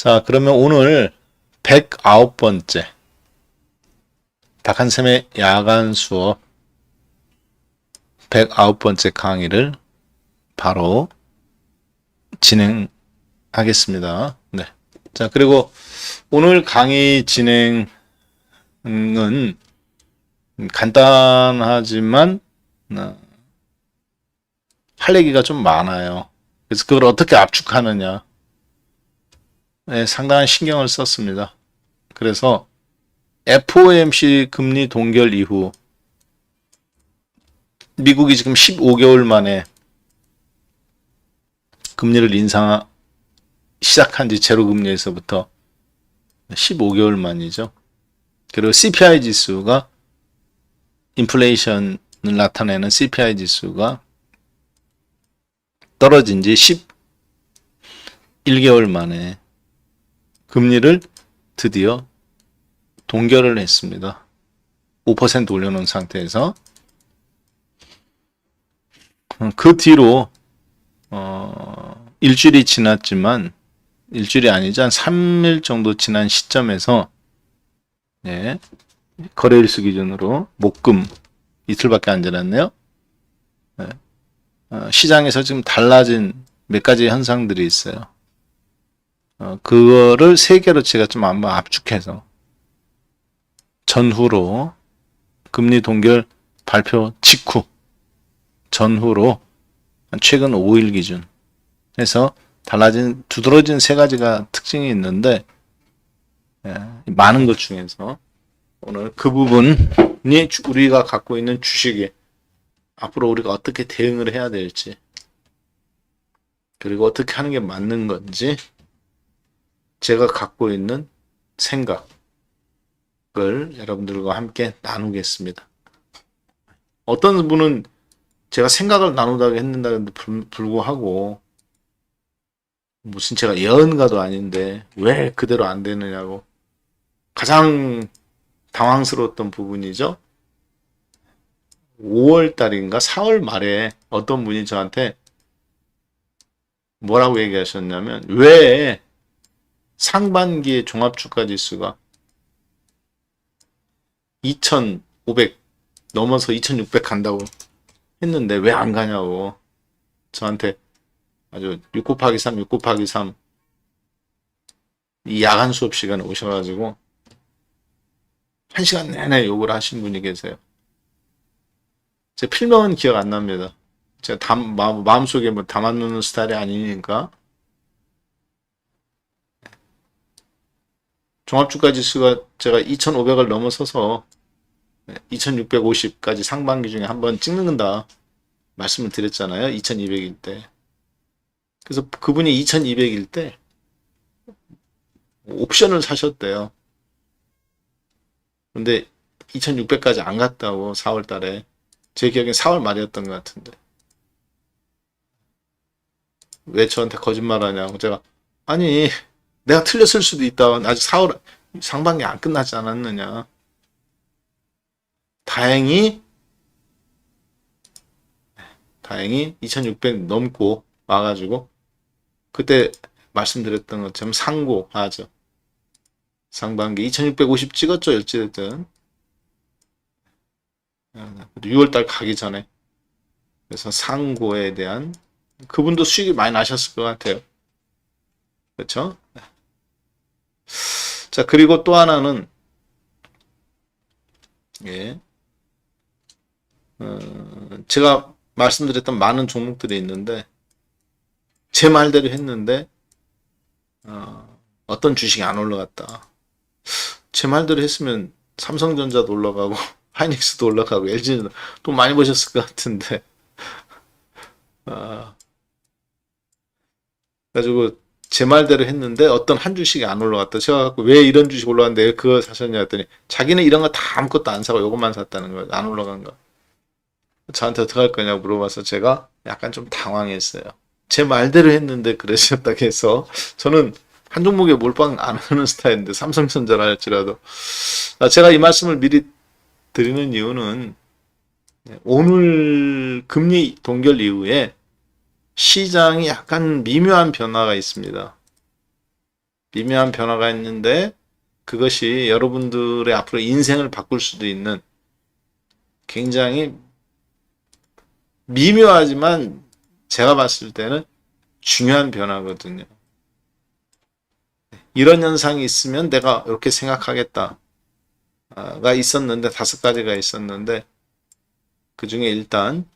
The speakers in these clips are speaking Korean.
자, 그러면 오늘 109번째 박한샘의 야간 수업 109번째 강의를 바로 진행하겠습니다. 네. 자, 그리고 오늘 강의 진행은 간단하지만 할 얘기가 좀 많아요. 그래서 그걸 어떻게 압축하느냐 상당한 신경을 썼습니다. 그래서 FOMC 금리 동결 이후 미국이 지금 15개월 만에 금리를 인상 시작한 지 제로금리에서부터 15개월 만이죠. 그리고 CPI 지수가 인플레이션을 나타내는 CPI 지수가 떨어진 지 11개월 만에 금리를 드디어 동결을 했습니다. 5% 올려놓은 상태에서 그 뒤로 일주일이 지났지만 일주일이 아니지 한 3일 정도 지난 시점에서 거래일수 기준으로 목금 이틀밖에 안 지났네요. 시장에서 지금 달라진 몇 가지 현상들이 있어요. 그거를 세 개로 제가 좀 한번 압축해서 전후로 금리 동결 발표 직후 전후로 최근 5일 기준 해서 달라진 두드러진 세 가지가 특징이 있는데 많은 것 중에서 오늘 그 부분이 우리가 갖고 있는 주식에 앞으로 우리가 어떻게 대응을 해야 될지 그리고 어떻게 하는 게 맞는 건지 제가 갖고 있는 생각을 여러분들과 함께 나누겠습니다. 어떤 분은 제가 생각을 나누다가 했는다는데 불구하고 무슨 제가 예언가도 아닌데 왜 그대로 안 되느냐고 가장 당황스러웠던 부분이죠. 5월 달인가 4월 말에 어떤 분이 저한테 뭐라고 얘기하셨냐면 왜 상반기에 종합주가지수가 2,500 넘어서 2,600 간다고 했는데 왜 안 가냐고 저한테 아주 6 곱하기 3, 6 곱하기 3 이 야간 수업 시간에 오셔가지고 1시간 내내 욕을 하신 분이 계세요. 제 필명은 기억 안 납니다. 제가 마음속에 뭐 담아놓는 스타일이 아니니까. 종합주가지수가 제가 2,500을 넘어서서 2,650까지 상반기 중에 한번 찍는다 말씀을 드렸잖아요. 2,200일 때. 그래서 그분이 2,200일 때 옵션을 사셨대요. 근데 2,600까지 안 갔다고 4월 달에. 제 기억엔 4월 말이었던 것 같은데. 왜 저한테 거짓말 하냐고. 제가, 아니, 내가 틀렸을 수도 있다. 아직 4월 상반기 안 끝나지 않았느냐. 다행히 2,600 넘고 와가지고, 그때 말씀드렸던 것처럼 상고하죠. 상반기 2,650 찍었죠. 어찌됐든. 6월달 가기 전에. 그래서 상고에 대한 그분도 수익이 많이 나셨을 것 같아요. 그렇죠? 자, 그리고 또 하나는 제가 말씀드렸던 많은 종목들이 있는데 제 말대로 했는데 어떤 주식이 안 올라갔다. 제 말대로 했으면 삼성전자도 올라가고 하이닉스도 올라가고 LG는 돈 많이 버셨을 것 같은데 그래가지고 제 말대로 했는데 어떤 한 주식이 안 올라갔다. 제가 갖고 왜 이런 주식 올라갔는데 왜 그거 사셨냐 했더니 자기는 이런 거 다 아무것도 안 사고 이것만 샀다는 거예요. 안 올라간 거. 저한테 어떻게 할 거냐고 물어봐서 제가 약간 좀 당황했어요. 제 말대로 했는데 그러셨다고 해서 저는 한 종목에 몰빵 안 하는 스타일인데 삼성전자를 할지라도 제가 이 말씀을 미리 드리는 이유는 오늘 금리 동결 이후에 시장이 약간 미묘한 변화가 있습니다. 미묘한 변화가 있는데 그것이 여러분들의 앞으로 인생을 바꿀 수도 있는 굉장히 미묘하지만 제가 봤을 때는 중요한 변화거든요. 이런 현상이 있으면 내가 이렇게 생각하겠다가 있었는데 5가지가 있었는데 그 중에 일단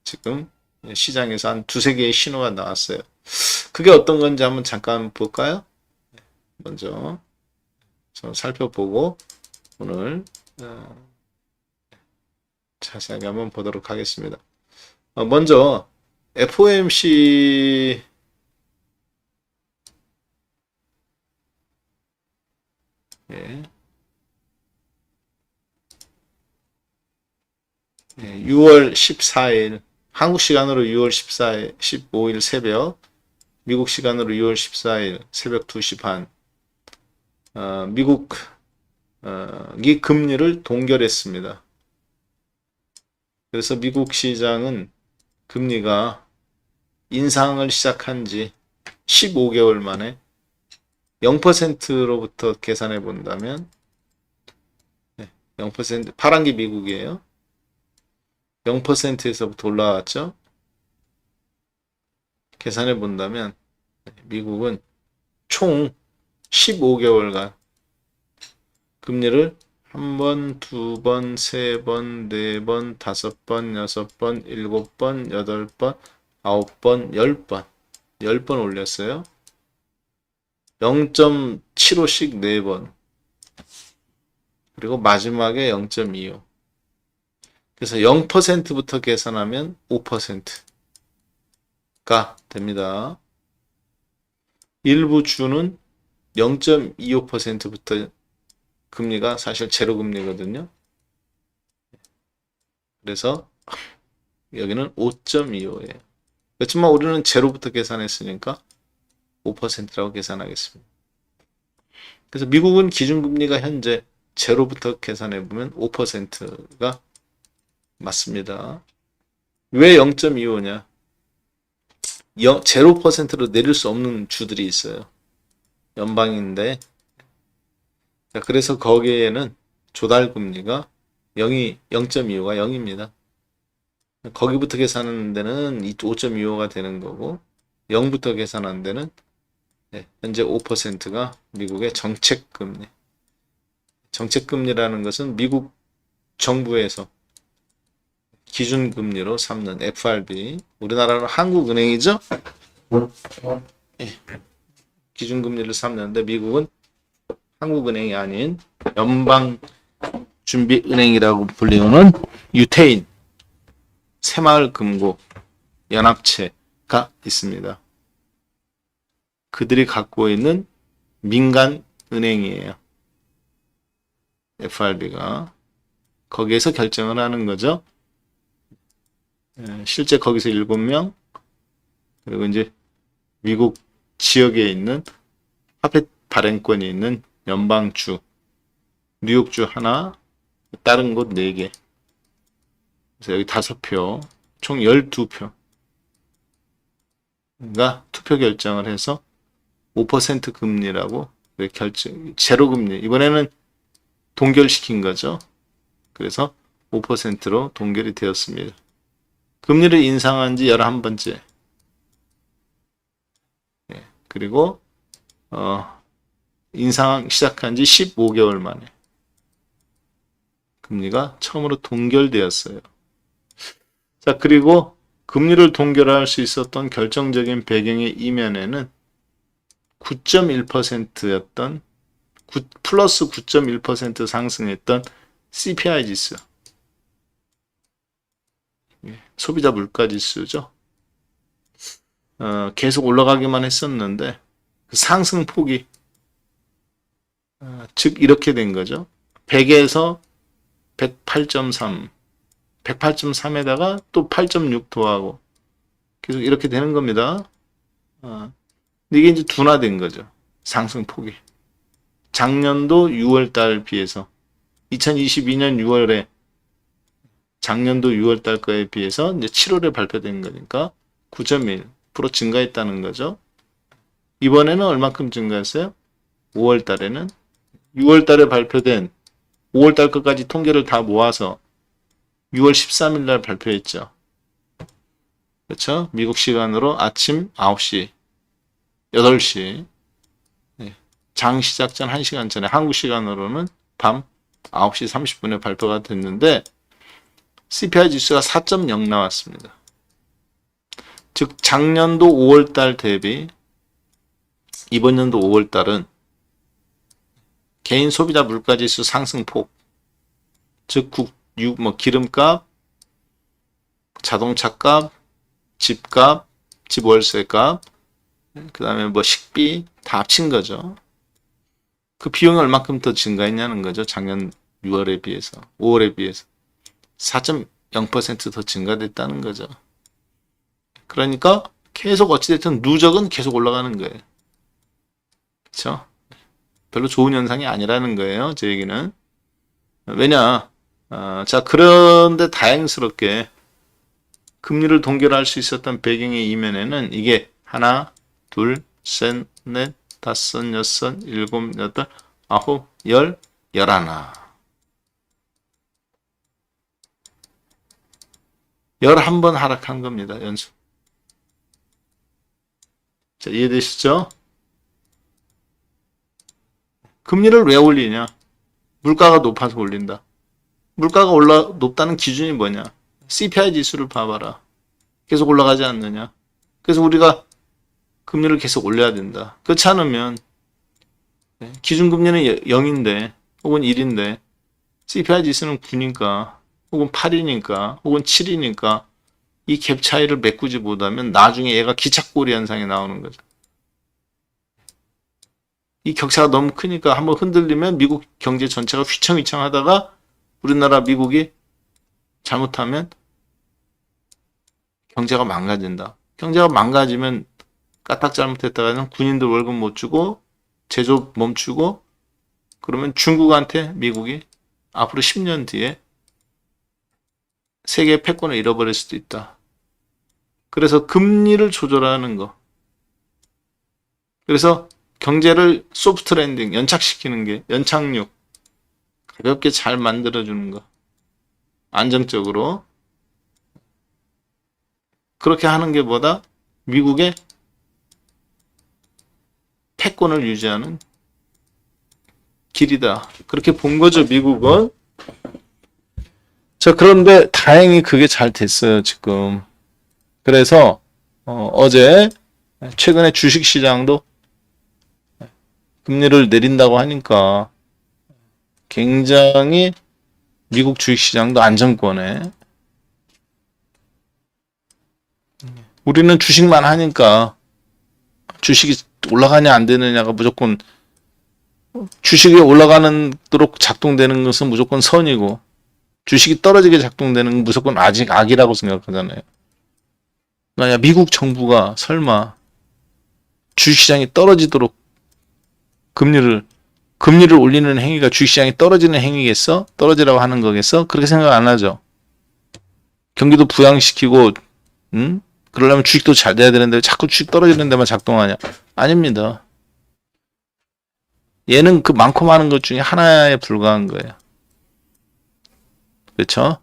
지금 시장에서 한 2-3개의 신호가 나왔어요. 그게 어떤 건지 한번 잠깐 볼까요? 먼저 좀 살펴보고 오늘 자세하게 한번 보도록 하겠습니다. 먼저 FOMC 예. 6월 14일 한국 시간으로 6월 14일 15일 새벽 미국 시간으로 6월 14일 새벽 2시 반 미국이 금리를 동결했습니다. 그래서 미국 시장은 금리가 인상을 시작한 지 15개월 만에 0%로부터 계산해 본다면 0% 파란 게 미국이에요. 0%에서부터 올라왔죠. 계산해 본다면 미국은 총 15개월간 금리를 1번, 2번, 3번, 4번, 5번, 6번, 7번, 8번, 9번, 10번 10번 올렸어요. 0.75씩 4번 그리고 마지막에 0.25 그래서 0%부터 계산하면 5%가 됩니다. 일부 주는 0.25%부터 금리가 사실 제로 금리거든요. 그래서 여기는 5.25예요. 그렇지만 우리는 제로부터 계산했으니까 5%라고 계산하겠습니다. 그래서 미국은 기준금리가 현재 제로부터 계산해보면 5%가 맞습니다. 왜 0.25냐? 0% 내릴 수 없는 주들이 있어요. 연방인데 그래서 거기에는 조달금리가 0.25가 0입니다. 거기부터 계산하는 데는 5.25가 되는 거고 0부터 계산하는 데는 현재 5%가 미국의 정책금리. 정책금리라는 것은 미국 정부에서 기준금리로 삼는 FRB. 우리나라는 한국은행이죠. 기준금리를 삼는데 미국은 한국은행이 아닌 연방준비은행이라고 불리우는 유태인 새마을금고 연합체가 있습니다. 그들이 갖고 있는 민간은행이에요. FRB가 거기에서 결정을 하는 거죠. 실제 거기서 7명 그리고 이제 미국 지역에 있는 화폐 발행권이 있는 연방주 뉴욕주 하나 다른 곳 4개 그래서 여기 5표 총 12표가 투표 결정을 해서 5% 금리라고 제로 금리 이번에는 동결시킨 거죠. 그래서 5%로 동결이 되었습니다. 금리를 인상한 지 11번째. 그리고 인상 시작한 지 15개월 만에 금리가 처음으로 동결되었어요. 자, 그리고 금리를 동결할 수 있었던 결정적인 배경의 이면에는 9.1%였던 플러스 9.1% 상승했던 CPI 지수 소비자 물가 지수죠. 계속 올라가기만 했었는데 그 상승폭이 즉 이렇게 된 거죠. 100에서 108.3 108.3에다가 또 8.6 더하고 계속 이렇게 되는 겁니다. 근데 이게 이제 둔화된 거죠. 상승폭이. 작년도 6월달 비해서 2022년 6월에 작년도 6월달 거에 비해서 이제 7월에 발표된 거니까 9.1% 증가했다는 거죠. 이번에는 얼만큼 증가했어요? 5월 달에는 6월 달에 발표된 5월 달 것까지 통계를 다 모아서 6월 13일 날 발표했죠. 그렇죠? 미국 시간으로 아침 9시, 8시, 장 시작 전 1시간 전에, 한국 시간으로는 밤 9시 30분에 발표가 됐는데 CPI 지수가 4.0 나왔습니다. 즉 작년도 5월달 대비 이번 연도 5월달은 개인 소비자 물가지수 상승폭, 즉 기름값, 자동차값, 집값, 집월세값, 그 다음에 식비 다 합친 거죠. 그 비용이 얼마큼 더 증가했냐는 거죠. 작년 6월에 비해서, 5월에 비해서 4.0% 더 증가됐다는 거죠. 그러니까 계속 어찌됐든 누적은 계속 올라가는 거예요. 그렇죠? 별로 좋은 현상이 아니라는 거예요. 제 얘기는. 왜냐? 자, 그런데 다행스럽게 금리를 동결할 수 있었던 배경의 이면에는 이게 하나, 둘, 셋, 넷, 다섯, 여섯, 일곱, 여덟, 아홉, 열, 열하나. 11번 하락한 겁니다. 연속. 자, 이해되시죠? 금리를 왜 올리냐? 물가가 높아서 올린다. 물가가 높다는 기준이 뭐냐? CPI 지수를 봐봐라. 계속 올라가지 않느냐? 그래서 우리가 금리를 계속 올려야 된다. 그렇지 않으면 기준금리는 0인데 혹은 1인데 CPI 지수는 9니까 혹은 8이니까 혹은 7이니까 이 갭 차이를 메꾸지 못하면 나중에 얘가 기착고리 현상이 나오는 거죠. 이 격차가 너무 크니까 한번 흔들리면 미국 경제 전체가 휘청휘청 하다가 우리나라 미국이 잘못하면 경제가 망가진다. 경제가 망가지면 까딱 잘못했다가는 군인들 월급 못 주고 제조업 멈추고 그러면 중국한테 미국이 앞으로 10년 뒤에 세계 패권을 잃어버릴 수도 있다. 그래서 금리를 조절하는 거. 그래서 경제를 소프트 랜딩, 연착시키는 게, 연착륙, 가볍게 잘 만들어주는 거. 안정적으로. 그렇게 하는 게 보다 미국의 패권을 유지하는 길이다. 그렇게 본 거죠, 미국은. 자, 그런데 다행히 그게 잘 됐어요, 지금. 그래서 어제 최근에 주식시장도 금리를 내린다고 하니까 굉장히 미국 주식시장도 안정권에 우리는 주식만 하니까 주식이 올라가냐 안 되느냐가 무조건 주식이 올라가도록 작동되는 것은 무조건 선이고 주식이 떨어지게 작동되는 건 무조건 아직 악이라고 생각하잖아요. 야, 미국 정부가 설마 주식시장이 떨어지도록 금리를 올리는 행위가 주식시장이 떨어지는 행위겠어? 떨어지라고 하는 거겠어? 그렇게 생각 안 하죠. 경기도 부양시키고 그러려면 주식도 잘 돼야 되는데 자꾸 주식 떨어지는 데만 작동하냐? 아닙니다. 얘는 그 많고 많은 것 중에 하나에 불과한 거예요. 그렇죠?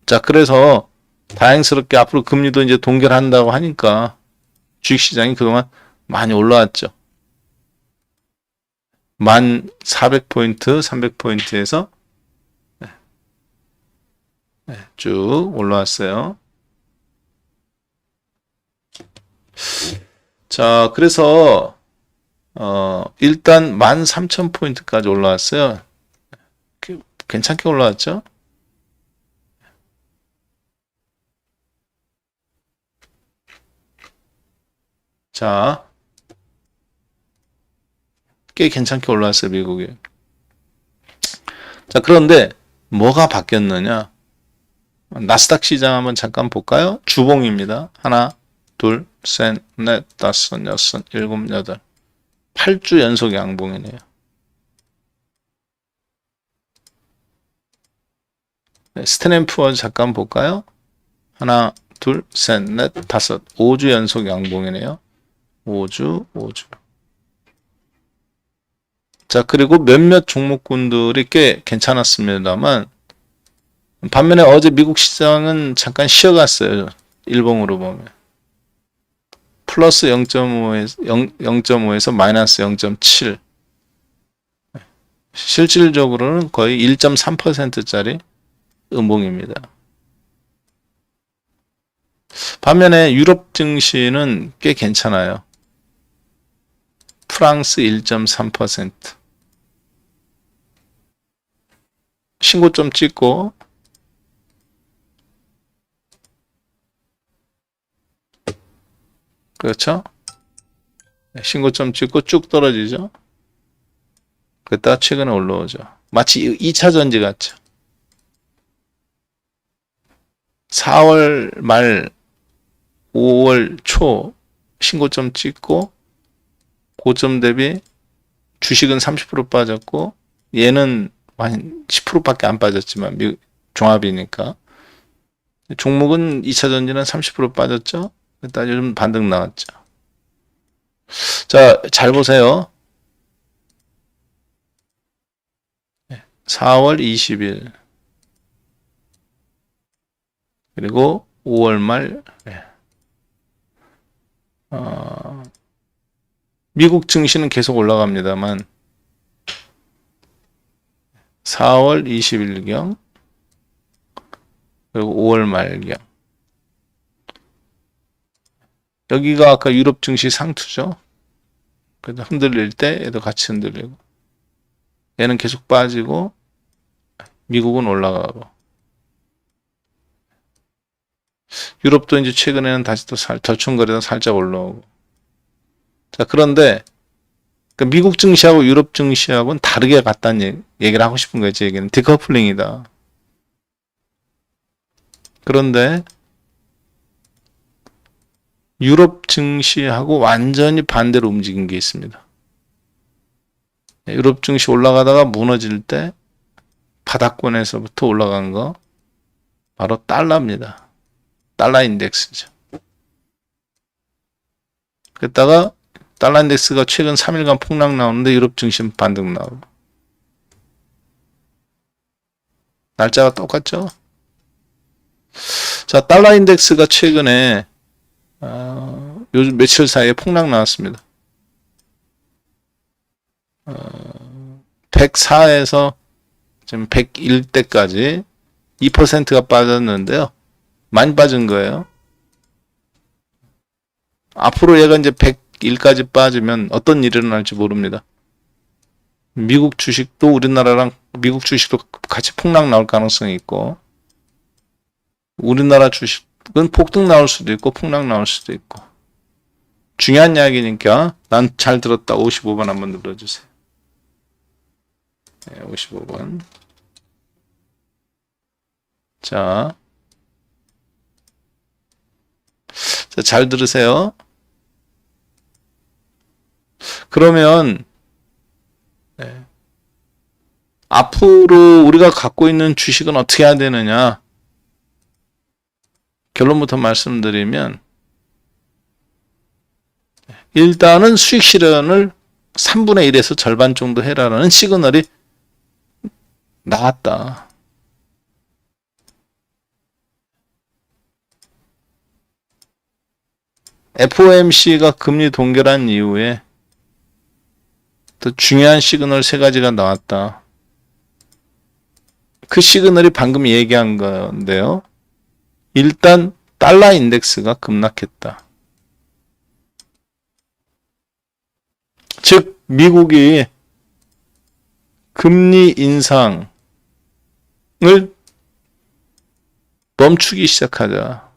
자, 그래서 다행스럽게 앞으로 금리도 이제 동결한다고 하니까 주식시장이 그동안 많이 올라왔죠. 1400포인트, 300포인트에서 쭉 올라왔어요. 자, 그래서 일단 13,000포인트까지 올라왔어요. 괜찮게 올라왔죠? 자, 꽤 괜찮게 올라왔어요, 미국이. 자, 그런데 뭐가 바뀌었느냐? 나스닥 시장 한번 잠깐 볼까요? 주봉입니다. 하나, 둘, 셋, 넷, 다섯, 여섯, 일곱, 여덟. 8주 연속 양봉이네요. 네, 스탠앤푸어 잠깐 볼까요? 하나, 둘, 셋, 넷, 다섯. 5주 연속 양봉이네요. 5주, 5주. 자, 그리고 몇몇 종목군들이 꽤 괜찮았습니다만, 반면에 어제 미국 시장은 잠깐 쉬어갔어요. 일봉으로 보면. 플러스 0.5에서 마이너스 0.7. 실질적으로는 거의 1.3%짜리 음봉입니다. 반면에 유럽 증시는 꽤 괜찮아요. 프랑스 1.3%. 신고점 찍고 그렇죠? 신고점 찍고 쭉 떨어지죠? 그랬다가 최근에 올라오죠. 마치 2차 전지 같죠. 4월 말 5월 초 신고점 찍고 고점 대비 주식은 30% 빠졌고 얘는 한 10%밖에 안 빠졌지만 종합이니까 종목은 2차 전지는 30% 빠졌죠. 일단 요즘 반등 나왔죠. 자, 잘 보세요. 4월 20일 그리고 5월 말 미국 증시는 계속 올라갑니다만 4월 20일경 그리고 5월 말경 여기가 아까 유럽 증시 상투죠. 그래서 흔들릴 때 얘도 같이 흔들리고 얘는 계속 빠지고 미국은 올라가고 유럽도 이제 최근에는 다시 또 덜컹거리다 살짝 올라오고 자 그런데 그 미국 증시하고 유럽 증시하고는 다르게 갔다는 얘기를 하고 싶은 거예요. 제 얘기는 디커플링이다. 그런데 유럽 증시하고 완전히 반대로 움직인 게 있습니다. 유럽 증시 올라가다가 무너질 때 바닥권에서부터 올라간 거 바로 달러입니다. 달러 인덱스죠. 그랬다가 달러 인덱스가 최근 3일간 폭락 나오는데 유럽 증시는 반등 나오고 날짜가 똑같죠? 자, 달러 인덱스가 최근에 요즘 며칠 사이에 폭락 나왔습니다. 104에서 지금 101대까지 2%가 빠졌는데요. 많이 빠진 거예요. 앞으로 얘가 이제 101까지 빠지면 어떤 일이 일어날지 모릅니다. 미국 주식도 우리나라랑 미국 주식도 같이 폭락 나올 가능성이 있고 우리나라 주식은 폭등 나올 수도 있고 폭락 나올 수도 있고 중요한 이야기니까 난 잘 들었다 55번 한번 눌러주세요. 네, 55번. 자, 잘 들으세요. 그러면 앞으로 우리가 갖고 있는 주식은 어떻게 해야 되느냐? 결론부터 말씀드리면 일단은 수익 실현을 3분의 1에서 절반 정도 해라라는 시그널이 나왔다. FOMC가 금리 동결한 이후에 또 중요한 시그널 3가지가 나왔다. 그 시그널이 방금 얘기한 건데요. 일단 달러 인덱스가 급락했다. 즉 미국이 금리 인상을 멈추기 시작하자.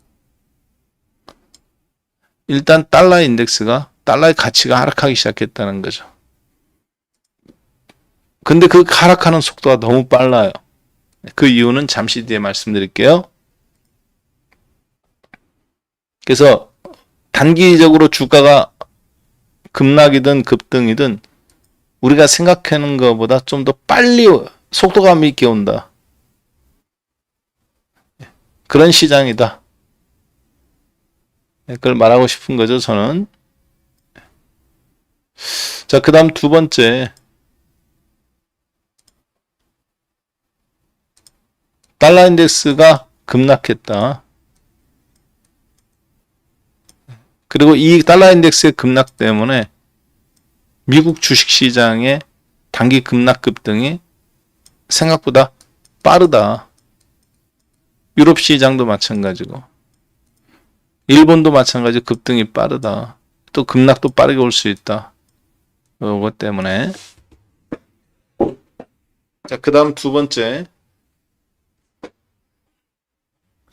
일단 달러 인덱스가 달러의 가치가 하락하기 시작했다는 거죠. 근데 그 하락하는 속도가 너무 빨라요. 그 이유는 잠시 뒤에 말씀드릴게요. 그래서 단기적으로 주가가 급락이든 급등이든 우리가 생각하는 것보다 좀 더 빨리 속도감 있게 온다. 그런 시장이다. 그걸 말하고 싶은 거죠, 저는. 자, 그 다음 두 번째. 달러 인덱스가 급락했다. 그리고 이 달러 인덱스의 급락 때문에 미국 주식시장의 단기 급락 급등이 생각보다 빠르다. 유럽 시장도 마찬가지고 일본도 마찬가지 급등이 빠르다. 또 급락도 빠르게 올 수 있다. 이것 때문에. 자, 그 다음 두 번째.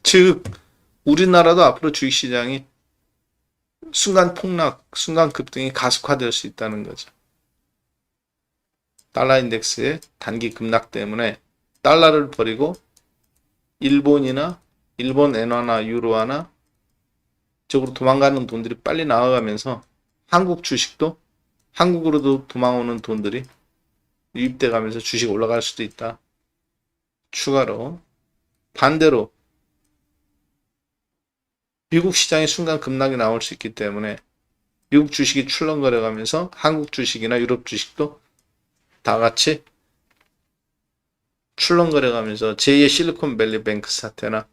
즉 우리나라도 앞으로 주식시장이 순간 폭락, 순간 급등이 가속화될 수 있다는 거죠. 달러 인덱스의 단기 급락 때문에 달러를 버리고 일본이나 일본 엔화나 유로화나 쪽으로 도망가는 돈들이 빨리 나와가면서 한국 주식도 한국으로도 도망오는 돈들이 유입돼 가면서 주식 올라갈 수도 있다. 추가로 반대로 미국 시장의 순간 급락이 나올 수 있기 때문에 미국 주식이 출렁거려 가면서 한국 주식이나 유럽 주식도 다 같이 출렁거려 가면서 제2의 실리콘밸리 뱅크 사태나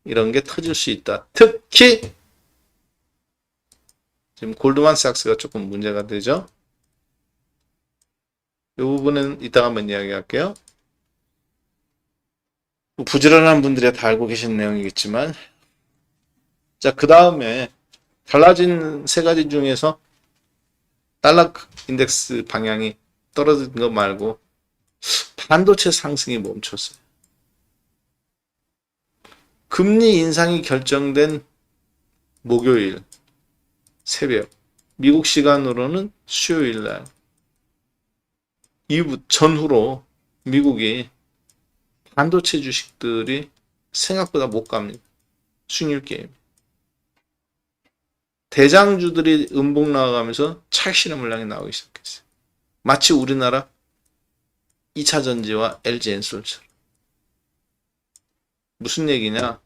이런 게 터질 수 있다. 특히 지금 골드만삭스가 조금 문제가 되죠. 이 부분은 이따가 한번 이야기할게요. 부지런한 분들이 다 알고 계신 내용이겠지만, 자, 그 다음에 달라진 세 가지 중에서 달러 인덱스 방향이 떨어진 거 말고 반도체 상승이 멈췄어요. 금리 인상이 결정된 목요일 새벽, 미국 시간으로는 수요일 날 이후 전후로 미국이 반도체 주식들이 생각보다 못 갑니다. 수익률 게임. 대장주들이 음봉 나가면서 차익실현 물량이 나오기 시작했어요. 마치 우리나라 2차전지와 LG엔솔처럼. 무슨 얘기냐?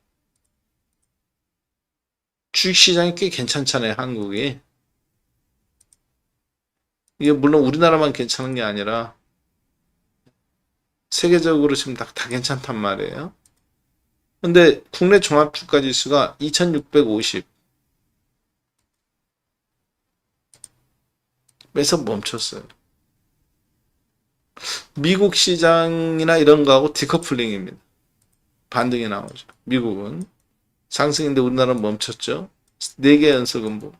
주식시장이 꽤 괜찮잖아요, 한국이. 이게 물론 우리나라만 괜찮은 게 아니라 세계적으로 지금 다 괜찮단 말이에요. 근데 국내 종합주가지수가 2650 에서 멈췄어요. 미국 시장이나 이런 거하고 디커플링입니다. 반등이 나오죠. 미국은 상승인데 우리나라는 멈췄죠. 4개 연속 음봉.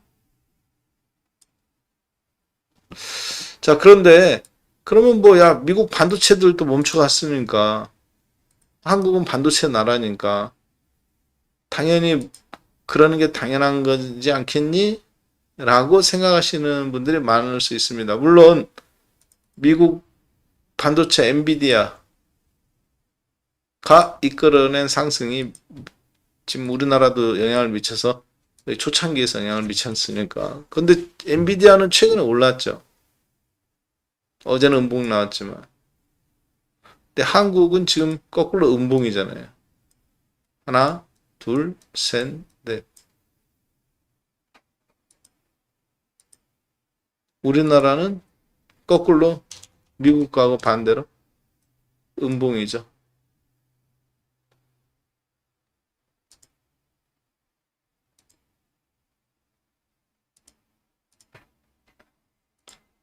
자, 그런데 그러면 뭐야, 미국 반도체들도 멈춰갔으니까 한국은 반도체 나라니까 당연히 그러는 게 당연한 거지 않겠니? 라고 생각하시는 분들이 많을 수 있습니다. 물론 미국 반도체 엔비디아가 이끌어낸 상승이 지금 우리나라도 영향을 미쳐서 초창기에서 영향을 미쳤으니까. 근데 엔비디아는 최근에 올랐죠. 어제는 음봉 나왔지만. 근데 한국은 지금 거꾸로 음봉이잖아요. 하나, 둘, 셋, 넷. 우리나라는 거꾸로 미국하고 반대로 음봉이죠.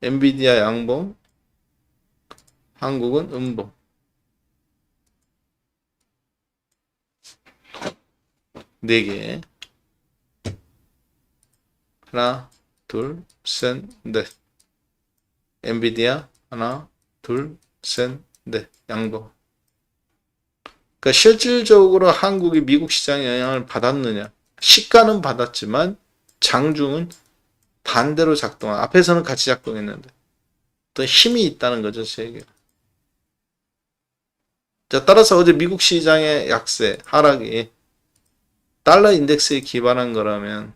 엔비디아 양봉, 한국은 음봉. 네 개. 하나, 둘, 셋, 넷. 엔비디아 하나, 둘, 셋, 넷. 양봉. 그러니까 실질적으로 한국이 미국 시장에 영향을 받았느냐? 시가는 받았지만 장중은 반대로 작동한. 앞에서는 같이 작동했는데 또 힘이 있다는 거죠, 세계가. 자, 따라서 어제 미국 시장의 약세, 하락이 달러 인덱스에 기반한 거라면,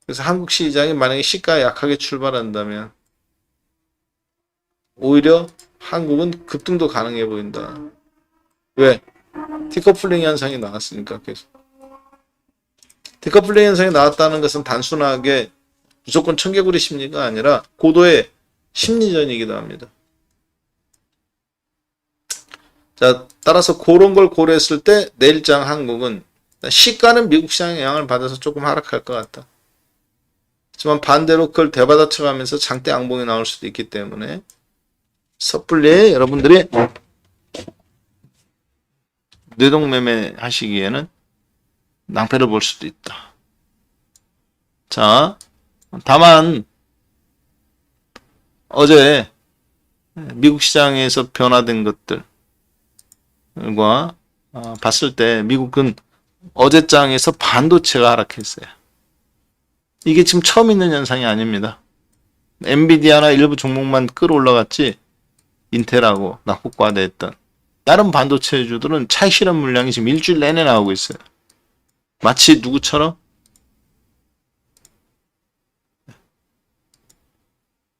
그래서 한국 시장이 만약에 시가가 약하게 출발한다면 오히려 한국은 급등도 가능해 보인다. 왜? 디커플링 현상이 나왔으니까. 계속 디커플링 현상이 나왔다는 것은 단순하게 무조건 청개구리 심리가 아니라 고도의 심리전이기도 합니다. 자, 따라서 그런 걸 고려했을 때 내일장 한국은 시가는 미국 시장의 영향을 받아서 조금 하락할 것 같다. 하지만 반대로 그걸 되받아쳐가면서 장대 양봉이 나올 수도 있기 때문에 섣불리 여러분들이 뇌동매매 하시기에는 낭패를 볼 수도 있다. 자, 다만 어제 미국 시장에서 변화된 것들과 봤을 때 미국은 어제 장에서 반도체가 하락했어요. 이게 지금 처음 있는 현상이 아닙니다. 엔비디아나 일부 종목만 끌어올라갔지 인텔하고 낙폭과대했던 다른 반도체주들은 차익 실현 물량이 지금 일주일 내내 나오고 있어요. 마치 누구처럼?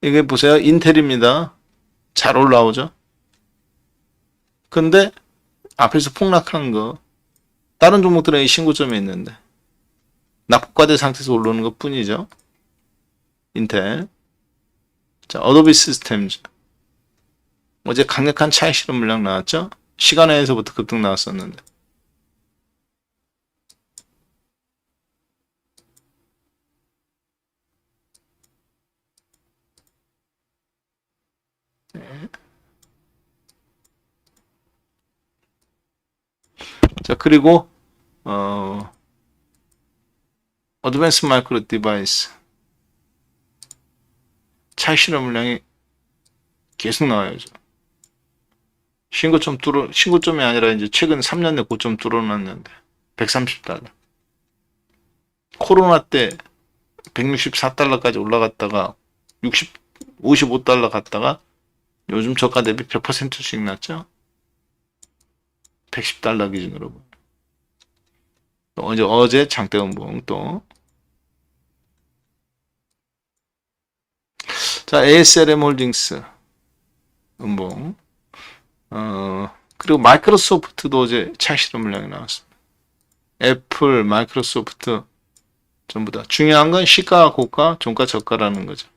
이게 보세요. 인텔입니다. 잘 올라오죠? 근데 앞에서 폭락한 거 다른 종목들은 신고점에 있는데 낙폭과대 상태에서 올라오는 것 뿐이죠. 인텔. 자, 어도비 시스템즈. 어제 강력한 차익 실현 물량 나왔죠? 시간에서부터 급등 나왔었는데. 네. 자, 그리고 어드밴스 마이크로 디바이스 차익 실현 물량이 계속 나와야죠. 신고점이 아니라 이제 최근 3년 내 고점 뚫어놨는데 130달러. 코로나 때 164달러까지 올라갔다가 55달러 갔다가 요즘 저가 대비 100%씩 났죠. 110달러 기준으로. 또 어제 장대음봉 또. 자, ASLM 홀딩스 음봉. 그리고 마이크로소프트도 어제 차익 실현 물량이 나왔습니다. 애플, 마이크로소프트 전부 다. 중요한 건 시가 고가, 종가 저가라는 거죠.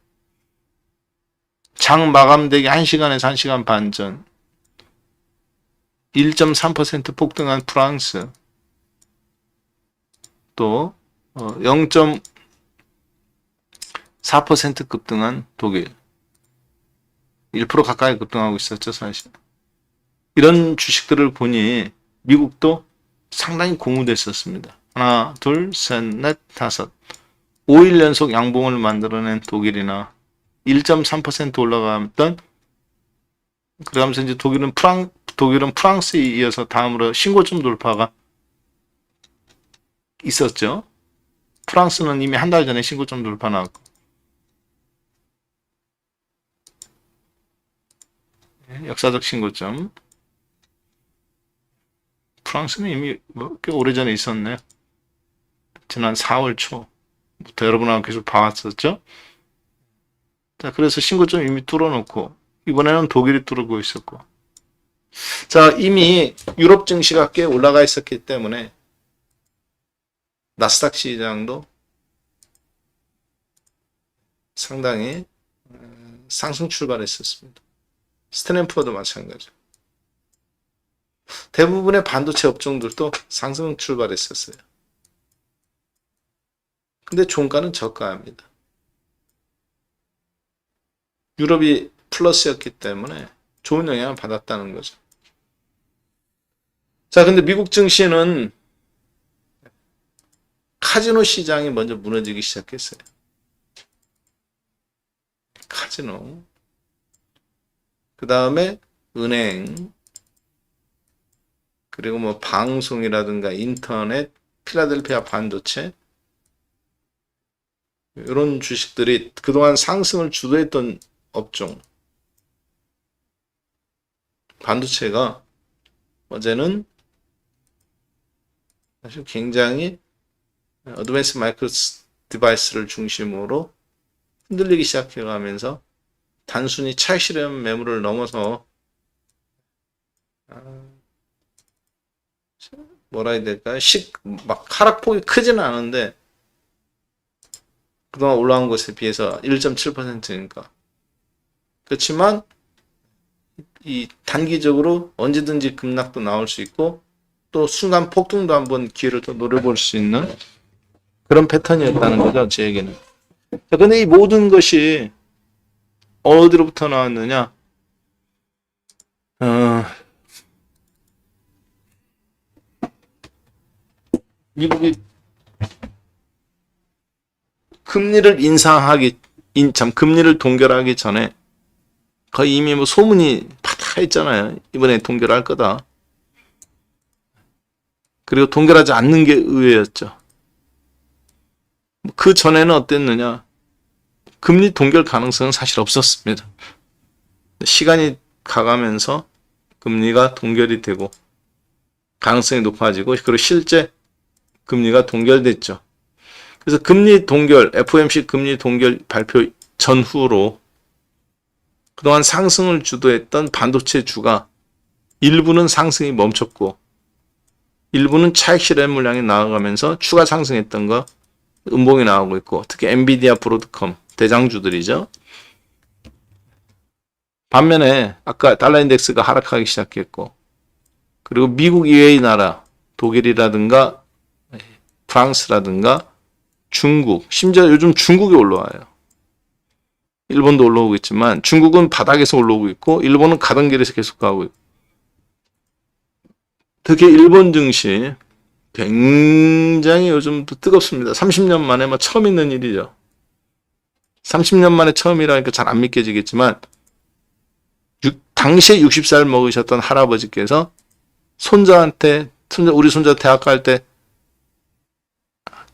장 마감되기 1시간에서 1시간 반 전 1.3% 폭등한 프랑스, 또 0.4% 급등한 독일, 1% 가까이 급등하고 있었죠, 사실. 이런 주식들을 보니 미국도 상당히 고무됐었습니다. 하나, 둘, 셋, 넷, 다섯. 5일 연속 양봉을 만들어낸 독일이나 1.3% 올라갔던, 그러면서 이제 독일은 프랑스에 이어서 다음으로 신고점 돌파가 있었죠. 프랑스는 이미 한 달 전에 신고점 돌파 나왔고. 역사적 신고점. 프랑스는 이미 꽤 오래전에 있었네요. 지난 4월 초부터 여러분하고 계속 봐왔었죠. 자, 그래서 신고점 이미 뚫어놓고 이번에는 독일이 뚫고 있었고. 자, 이미 유럽 증시가 꽤 올라가 있었기 때문에 나스닥 시장도 상당히 상승 출발했었습니다. 스탠포드도 마찬가지. 대부분의 반도체 업종들도 상승 출발했었어요. 근데 종가는 저가합니다. 유럽이 플러스였기 때문에 좋은 영향을 받았다는 거죠. 자, 근데 미국 증시는 카지노 시장이 먼저 무너지기 시작했어요. 카지노. 그 다음에 은행, 그리고 뭐 방송이라든가 인터넷, 필라델피아 반도체, 이런 주식들이 그동안 상승을 주도했던 업종. 반도체가 어제는 사실 굉장히 어드밴스 마이크로 디바이스를 중심으로 흔들리기 시작해가면서 단순히 차익 실현 매물을 넘어서 뭐라 해야 될까요? 막 하락폭이 크지는 않은데 그동안 올라온 것에 비해서 1.7%니까. 그렇지만 이 단기적으로 언제든지 급락도 나올 수 있고 또 순간 폭등도 한번 기회를 더 노려볼 수 있는 그런 패턴이었다는 거죠, 제 얘기는. 자, 근데 이 모든 것이 어디로부터 나왔느냐? 미국이 금리를 금리를 동결하기 전에 거의 이미 뭐 소문이 파다했잖아요. 이번에 동결할 거다. 그리고 동결하지 않는 게 의외였죠. 그 전에는 어땠느냐? 금리 동결 가능성은 사실 없었습니다. 시간이 가가면서 금리가 동결이 되고 가능성이 높아지고 그리고 실제 금리가 동결됐죠. 그래서 금리 동결, FOMC 금리 동결 발표 전후로 그동안 상승을 주도했던 반도체 주가 일부는 상승이 멈췄고 일부는 차익 실현 물량이 나아가면서 추가 상승했던 거 음봉이 나오고 있고 특히 엔비디아, 브로드컴 대장주들이죠. 반면에 아까 달러 인덱스가 하락하기 시작했고 그리고 미국 이외의 나라 독일이라든가 프랑스라든가 중국 심지어 요즘 중국이 올라와요. 일본도 올라오고 있지만 중국은 바닥에서 올라오고 있고 일본은 가던 길에서 계속 가고 있고 특히 일본 증시 굉장히 요즘도 뜨겁습니다. 30년 만에 처음 있는 일이죠. 30년 만에 처음이라니까 잘 안 믿겨지겠지만 당시에 60살 먹으셨던 할아버지께서 우리 손자 대학 갈 때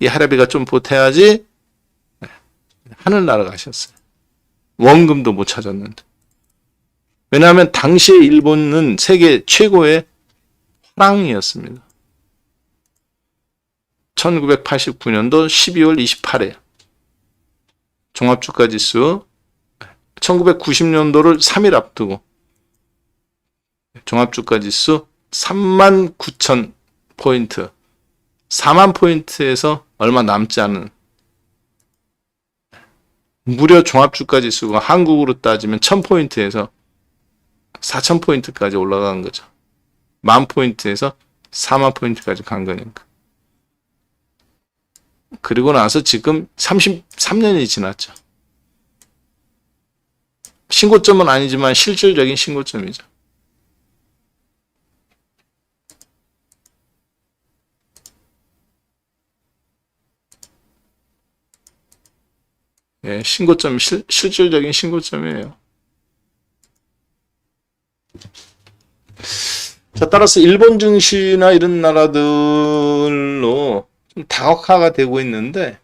이 할아비가 좀 보태야지 하늘 날아가셨어요. 원금도 못 찾았는데. 왜냐하면 당시에 일본은 세계 최고의 화랑이었습니다. 1989년도 12월 28일 종합주가지수 1990년도를 3일 앞두고 종합주가지수 39,000포인트 4만 포인트에서 얼마 남지 않은 무려 종합주가지수가 한국으로 따지면 1000포인트에서 4000포인트까지 올라간 거죠. 10,000포인트에서 4만 포인트까지 간 거니까. 그리고 나서 지금 33년이 지났죠. 신고점은 아니지만 실질적인 신고점이죠. 예, 실질적인 신고점이에요. 자, 따라서 일본 증시나 이런 나라들로 좀 다각화가 되고 있는데,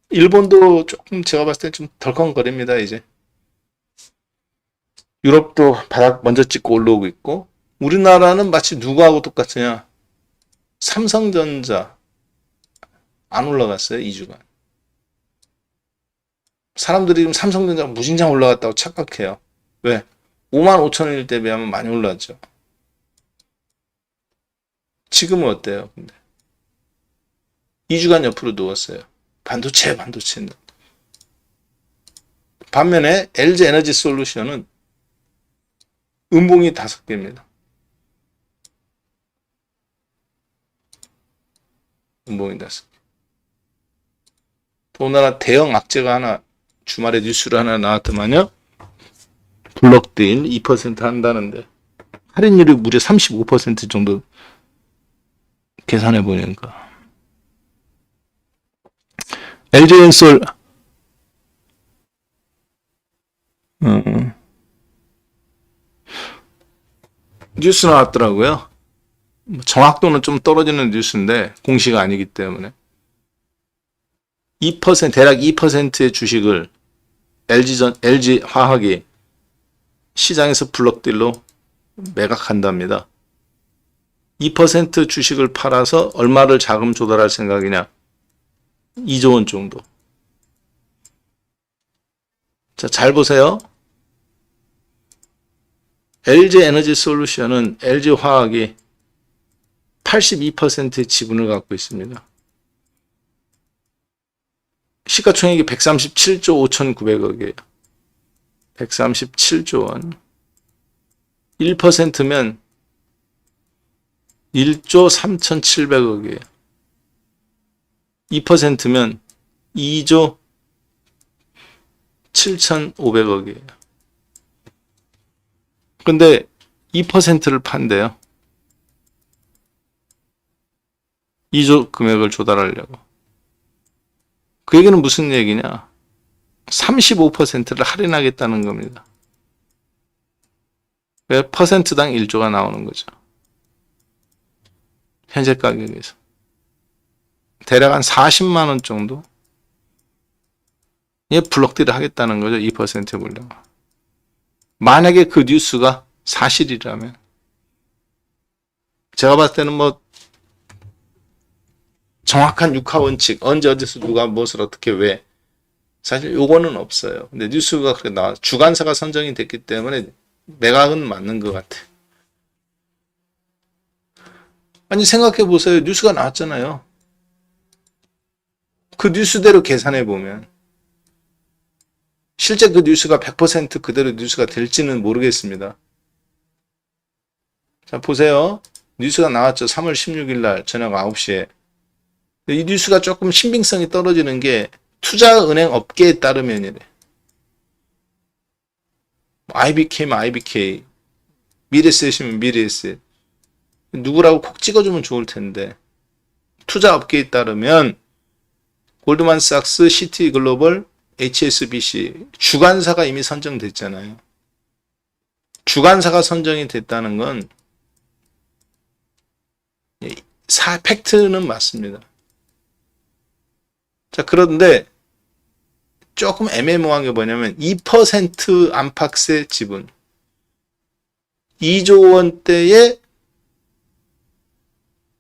일본도 조금 제가 봤을 때 좀 덜컹거립니다, 이제. 유럽도 바닥 먼저 찍고 올라오고 있고, 우리나라는 마치 누구하고 똑같으냐? 삼성전자 안 올라갔어요, 2주간. 사람들이 지금 삼성전자가 무진장 올라갔다고 착각해요. 왜? 55,000원일 때 비하면 많이 올랐죠. 지금은 어때요? 근데 2주간 옆으로 누웠어요. 반도체는. 반면에 LG 에너지 솔루션은 음봉이 5개입니다. 음봉이 5개. 또 하나 대형 악재가 하나 주말에 뉴스로 하나 나왔더만요. 블록딜 2% 한다는데 할인율이 무려 35% 정도 계산해 보니까 LG엔솔 뉴스 나왔더라고요. 정확도는 좀 떨어지는 뉴스인데 공시가 아니기 때문에 2% 대략 2%의 주식을 LG 화학이 시장에서 블록딜로 매각한답니다. 2% 주식을 팔아서 얼마를 자금 조달할 생각이냐? 2조 원 정도. 자, 잘 보세요. LG 에너지 솔루션은 LG 화학이 82%의 지분을 갖고 있습니다. 시가총액이 137조 5,900억이에요. 137조 원. 1%면 1조 3,700억이에요. 2%면 2조 7,500억이에요. 근데 2%를 판대요. 2조 금액을 조달하려고. 그 얘기는 무슨 얘기냐? 35%를 할인하겠다는 겁니다. 왜? 퍼센트당 1조가 나오는 거죠. 현재 가격에서. 대략 한 40만 원 정도? 예, 블록딜을 하겠다는 거죠. 2% 물량. 만약에 그 뉴스가 사실이라면. 제가 봤을 때는 뭐, 정확한 육하원칙, 언제 어디서 누가 무엇을 어떻게 왜. 사실 요거는 없어요. 근데 뉴스가 그렇게 나와, 주간사가 선정이 됐기 때문에 매각은 맞는 것 같아. 아니, 생각해 보세요. 뉴스가 나왔잖아요. 그 뉴스대로 계산해 보면 실제 그 뉴스가 100% 그대로 뉴스가 될지는 모르겠습니다. 자, 보세요. 뉴스가 나왔죠. 3월 16일 날 저녁 9시에. 이 뉴스가 조금 신빙성이 떨어지는 게 투자은행 업계에 따르면 이래. IBK면 IBK, 미래셋이면 미래셋. 누구라고 콕 찍어주면 좋을 텐데. 투자 업계에 따르면 골드만삭스, 시티글로벌, HSBC 주간사가 이미 선정됐잖아요. 주간사가 선정이 됐다는 건 팩트는 맞습니다. 자, 그런데 조금 애매모호한 게 뭐냐면 2% 안팎세 지분 2조 원대의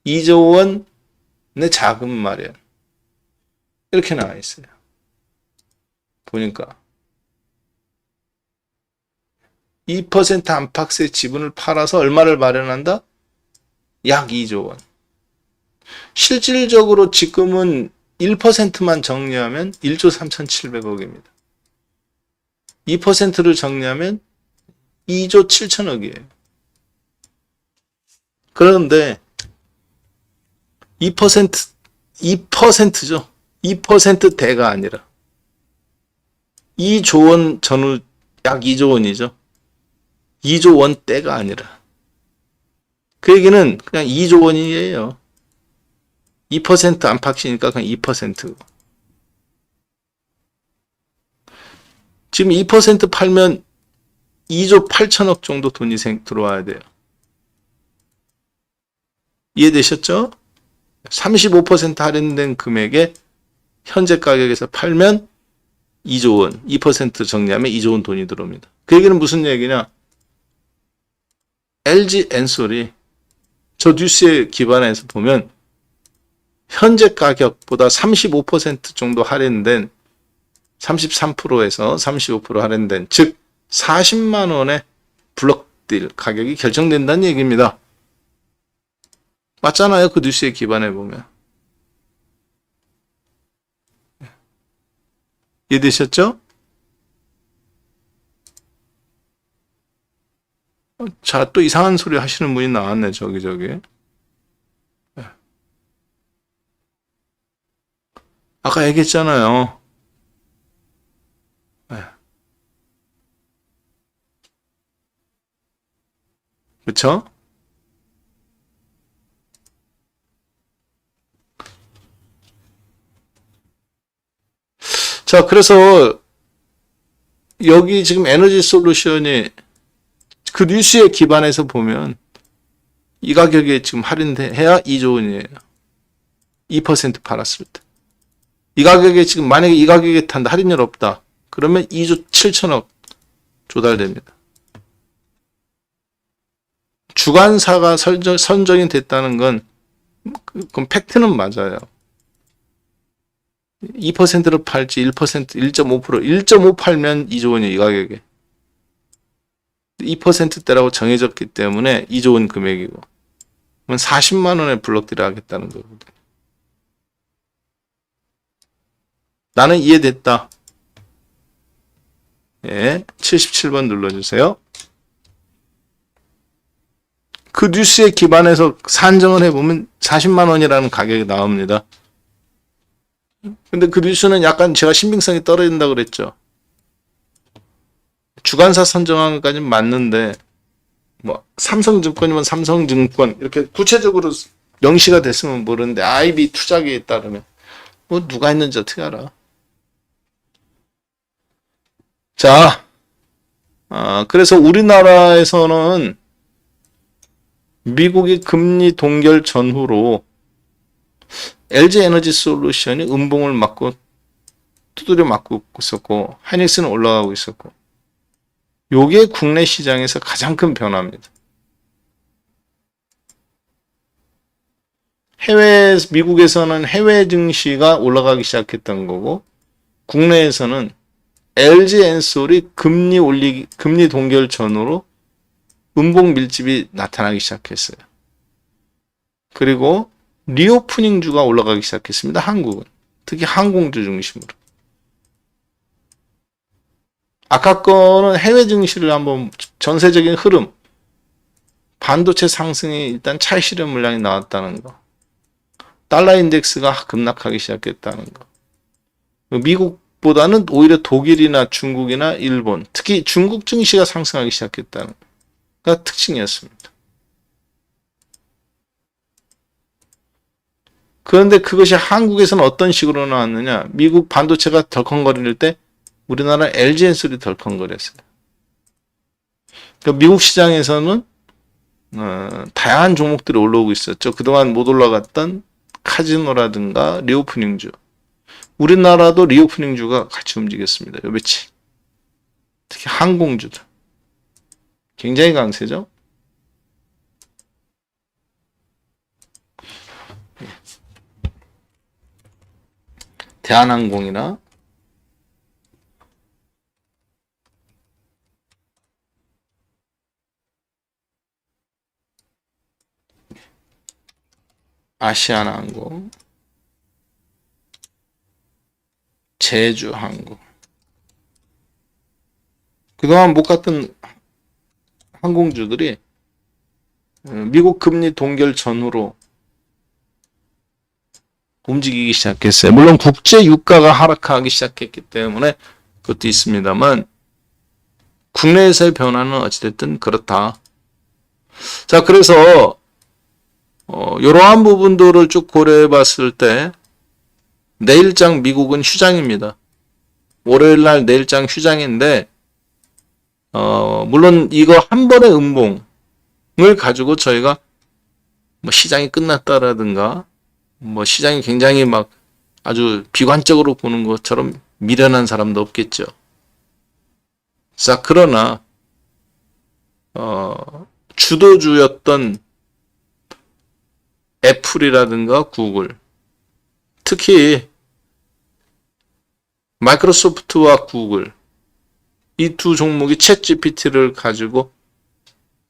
2조 원의 자금 마련 이렇게 나와 있어요. 보니까 2% 안팎세 지분을 팔아서 얼마를 마련한다? 약 2조 원. 실질적으로 지금은 1%만 정리하면 1조 3,700억입니다. 2%를 정리하면 2조 7천억이에요. 그런데 2%죠. 2%대가 아니라 2조 원 전후 약 2조 원이죠. 2조 원대가 아니라. 그 얘기는 그냥 2조 원이에요. 2% 안팎이니까 그냥 2%. 지금 2% 팔면 2조 8천억 정도 돈이 들어와야 돼요. 이해되셨죠? 35% 할인된 금액에 현재 가격에서 팔면 2조 원, 2% 정리하면 2조 원 돈이 들어옵니다. 그 얘기는 무슨 얘기냐? LG 엔솔이 저 뉴스에 기반해서 보면 현재 가격보다 35% 정도 할인된 33%에서 35% 할인된 즉 40만 원의 블록딜 가격이 결정된다는 얘기입니다. 맞잖아요. 그 뉴스에 기반해 보면. 이해되셨죠? 자, 또 이상한 소리 하시는 분이 나왔네. 저기. 아까 얘기했잖아요. 그쵸? 자, 그래서 여기 지금 에너지 솔루션이 그 뉴스에 기반해서 보면 이 가격에 지금 할인해야 2조 원이에요. 2% 팔았을 때. 이 가격에 지금 만약에 이 가격에 탄다 할인율 없다. 그러면 2조 7천억 조달됩니다. 주간사가 선정이 됐다는 건 그건 팩트는 맞아요. 2%를 팔지 1%, 1.5%, 1.5 팔면 2조 원이 이 가격에. 2%대라고 정해졌기 때문에 2조 원 금액이고. 그러면 40만 원에 블록딜을 하겠다는 거거든요. 나는 이해됐다. 예, 77번 눌러주세요. 그 뉴스에 기반해서 산정을 해보면 40만 원이라는 가격이 나옵니다. 근데 그 뉴스는 약간 제가 신빙성이 떨어진다 그랬죠. 주간사 선정한 것까지는 맞는데 뭐 삼성증권이면 삼성증권 이렇게 구체적으로 명시가 됐으면 모르는데 IB 투자기에 따르면 뭐 누가 했는지 어떻게 알아. 자, 그래서 우리나라에서는 미국이 금리 동결 전후로 LG에너지솔루션이 음봉을 맞고 두드려 맞고 있었고 하이닉스는 올라가고 있었고 요게 국내 시장에서 가장 큰 변화입니다. 미국에서는 해외 증시가 올라가기 시작했던 거고 국내에서는 LG엔솔이 금리 동결 전후로 음봉 밀집이 나타나기 시작했어요. 그리고 리오프닝주가 올라가기 시작했습니다. 한국은. 특히 항공주 중심으로. 아까 거는 해외 증시를 한번 전세적인 흐름, 반도체 상승이 일단 차익 실현 물량이 나왔다는 거. 달러 인덱스가 급락하기 시작했다는 거. 미국보다는 오히려 독일이나 중국이나 일본, 특히 중국 증시가 상승하기 시작했다는 거. 특징이었습니다. 그런데 그것이 한국에서는 어떤 식으로 나왔느냐. 미국 반도체가 덜컹거릴 때 우리나라 LG엔솔이 덜컹거렸어요. 그러니까 미국 시장에서는 다양한 종목들이 올라오고 있었죠. 그동안 못 올라갔던 카지노라든가 리오프닝주. 우리나라도 리오프닝주가 같이 움직였습니다. 요 며칠. 특히 항공주들. 굉장히 강세죠. 대한항공이나 아시아나항공, 제주항공. 그동안 못 갔던 항공주들이 미국 금리 동결 전후로 움직이기 시작했어요. 물론 국제 유가가 하락하기 시작했기 때문에 그것도 있습니다만 국내에서의 변화는 어찌됐든 그렇다. 자, 그래서 이러한 부분들을 쭉 고려해 봤을 때 내일장 미국은 휴장입니다. 월요일날 내일장 휴장인데 물론 이거 한 번의 음봉을 가지고 저희가 뭐 시장이 끝났다라든가 뭐 시장이 굉장히 막 아주 비관적으로 보는 것처럼 미련한 사람도 없겠죠. 자, 그러나 주도주였던 애플이라든가 구글, 특히 마이크로소프트와 구글, 이 두 종목이 챗 GPT를 가지고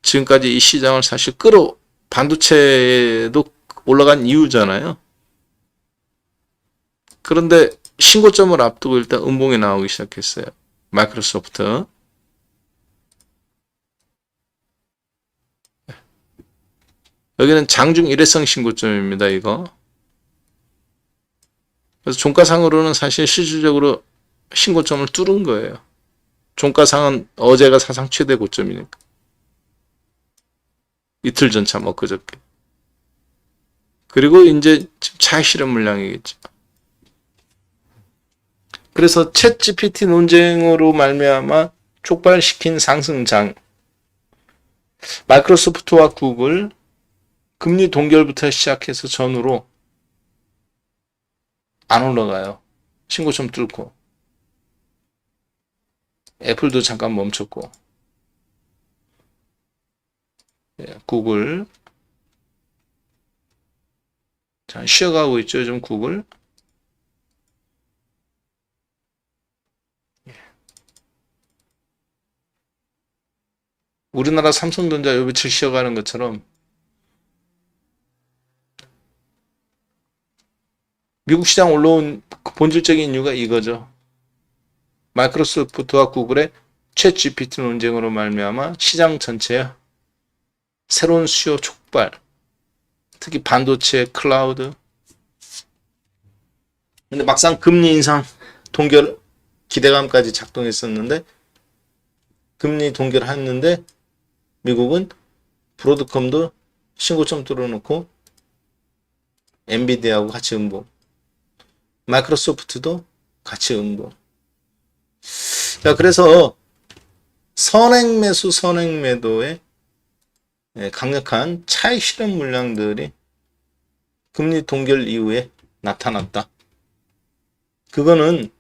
지금까지 이 시장을 사실 반도체도 올라간 이유잖아요. 그런데 신고점을 앞두고 일단 음봉이 나오기 시작했어요. 마이크로소프트. 여기는 장중 일회성 신고점입니다. 이거. 그래서 종가상으로는 사실 실질적으로 신고점을 뚫은 거예요. 종가상은 어제가 사상 최대 고점이니까. 이틀 전차 뭐 그저께. 그리고 이제 차익 실현 물량이겠죠. 그래서 챗 GPT 논쟁으로 말미암아 촉발시킨 상승장. 마이크로소프트와 구글 금리 동결부터 시작해서 전후로 안 올라가요. 신고점 뚫고. 애플도 잠깐 멈췄고. 구글. 자, 쉬어가고 있죠. 요즘 구글. 우리나라 삼성전자 요 며칠 쉬어가는 것처럼 미국 시장 올라온 그 본질적인 이유가 이거죠. 마이크로소프트와 구글의 챗 GPT 논쟁으로 말미암아 시장 전체야 새로운 수요 촉발, 특히 반도체, 클라우드. 근데 막상 금리 인상 동결 기대감까지 작동했었는데 금리 동결했는데 미국은 브로드컴도 신고점 뚫어놓고 엔비디아하고 같이 음봉, 마이크로소프트도 같이 음봉. 자, 그래서 선행 매수, 선행 매도의 강력한 차익 실현 물량들이 금리 동결 이후에 나타났다. 그거는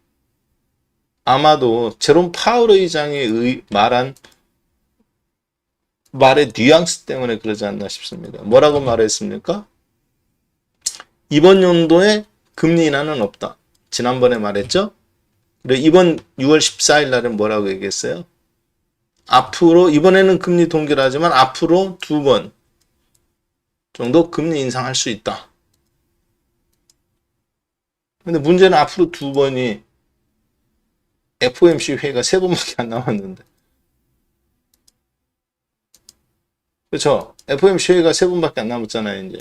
아마도 제롬 파월 의장이 말한 말의 뉘앙스 때문에 그러지 않나 싶습니다. 뭐라고 말했습니까? 이번 연도에 금리 인하는 없다. 지난번에 말했죠? 그리고 이번 6월 14일 날은 뭐라고 얘기했어요? 앞으로 이번에는 금리 동결하지만 앞으로 2번 정도 금리 인상할 수 있다. 근데 문제는 앞으로 2번이 FOMC 회의가 3번밖에 안 남았는데. 그렇죠? FOMC 회의가 3번밖에 안 남았잖아요, 이제.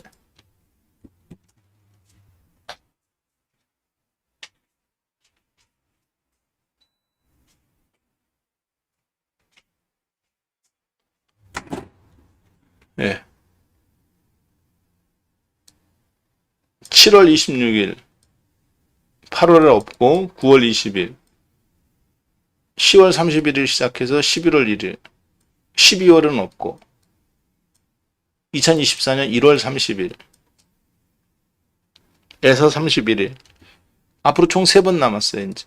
예. 7월 26일, 8월에 없고 9월 20일, 10월 31일 시작해서 11월 1일, 12월은 없고 2024년 1월 30일 에서 31일 앞으로 총 3번 남았어요. 이제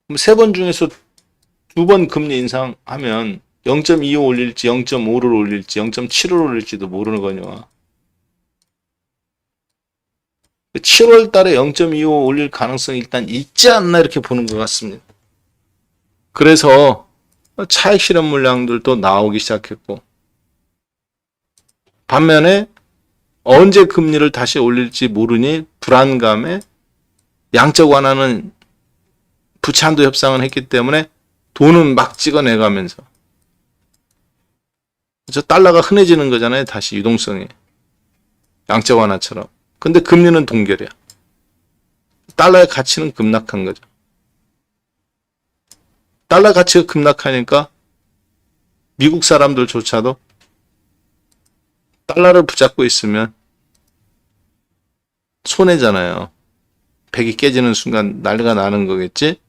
그럼 3번 중에서 2번 금리 인상하면 0.25 올릴지 0.5를 올릴지 0.7을 올릴지도 모르는 거냐. 7월 달에 0.25 올릴 가능성이 일단 있지 않나 이렇게 보는 것 같습니다. 그래서 차익 실현 물량들도 나오기 시작했고 반면에 언제 금리를 다시 올릴지 모르니 불안감에 양적 완화는 부채 한도 협상을 했기 때문에 돈은 막 찍어내가면서 저 달러가 흔해지는 거잖아요. 다시 유동성이 양적 완화처럼. 근데 금리는 동결이야. 달러의 가치는 급락한 거죠. 달러 가치가 급락하니까 미국 사람들조차도 달러를 붙잡고 있으면 손해잖아요. 백이 깨지는 순간 난리가 나는 거겠지?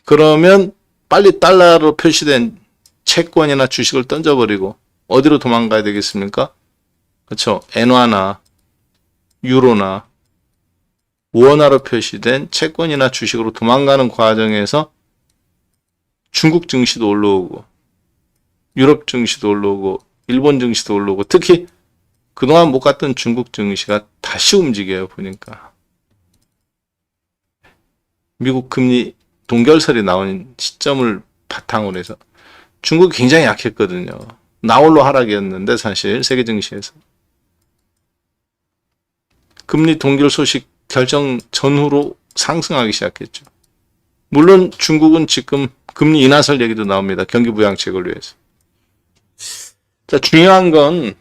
그러면 빨리 달러로 표시된 채권이나 주식을 던져버리고 어디로 도망가야 되겠습니까? 그렇죠. 엔화나 유로나 원화로 표시된 채권이나 주식으로 도망가는 과정에서 중국 증시도 올라오고 유럽 증시도 올라오고 일본 증시도 올라오고 특히 그동안 못 갔던 중국 증시가 다시 움직여요. 보니까 미국 금리 동결설이 나온 시점을 바탕으로 해서 중국이 굉장히 약했거든요. 나홀로 하락이었는데 사실 세계 증시에서 금리 동결 소식 결정 전후로 상승하기 시작했죠. 물론 중국은 지금 금리 인하설 얘기도 나옵니다. 경기 부양책을 위해서. 자, 중요한 건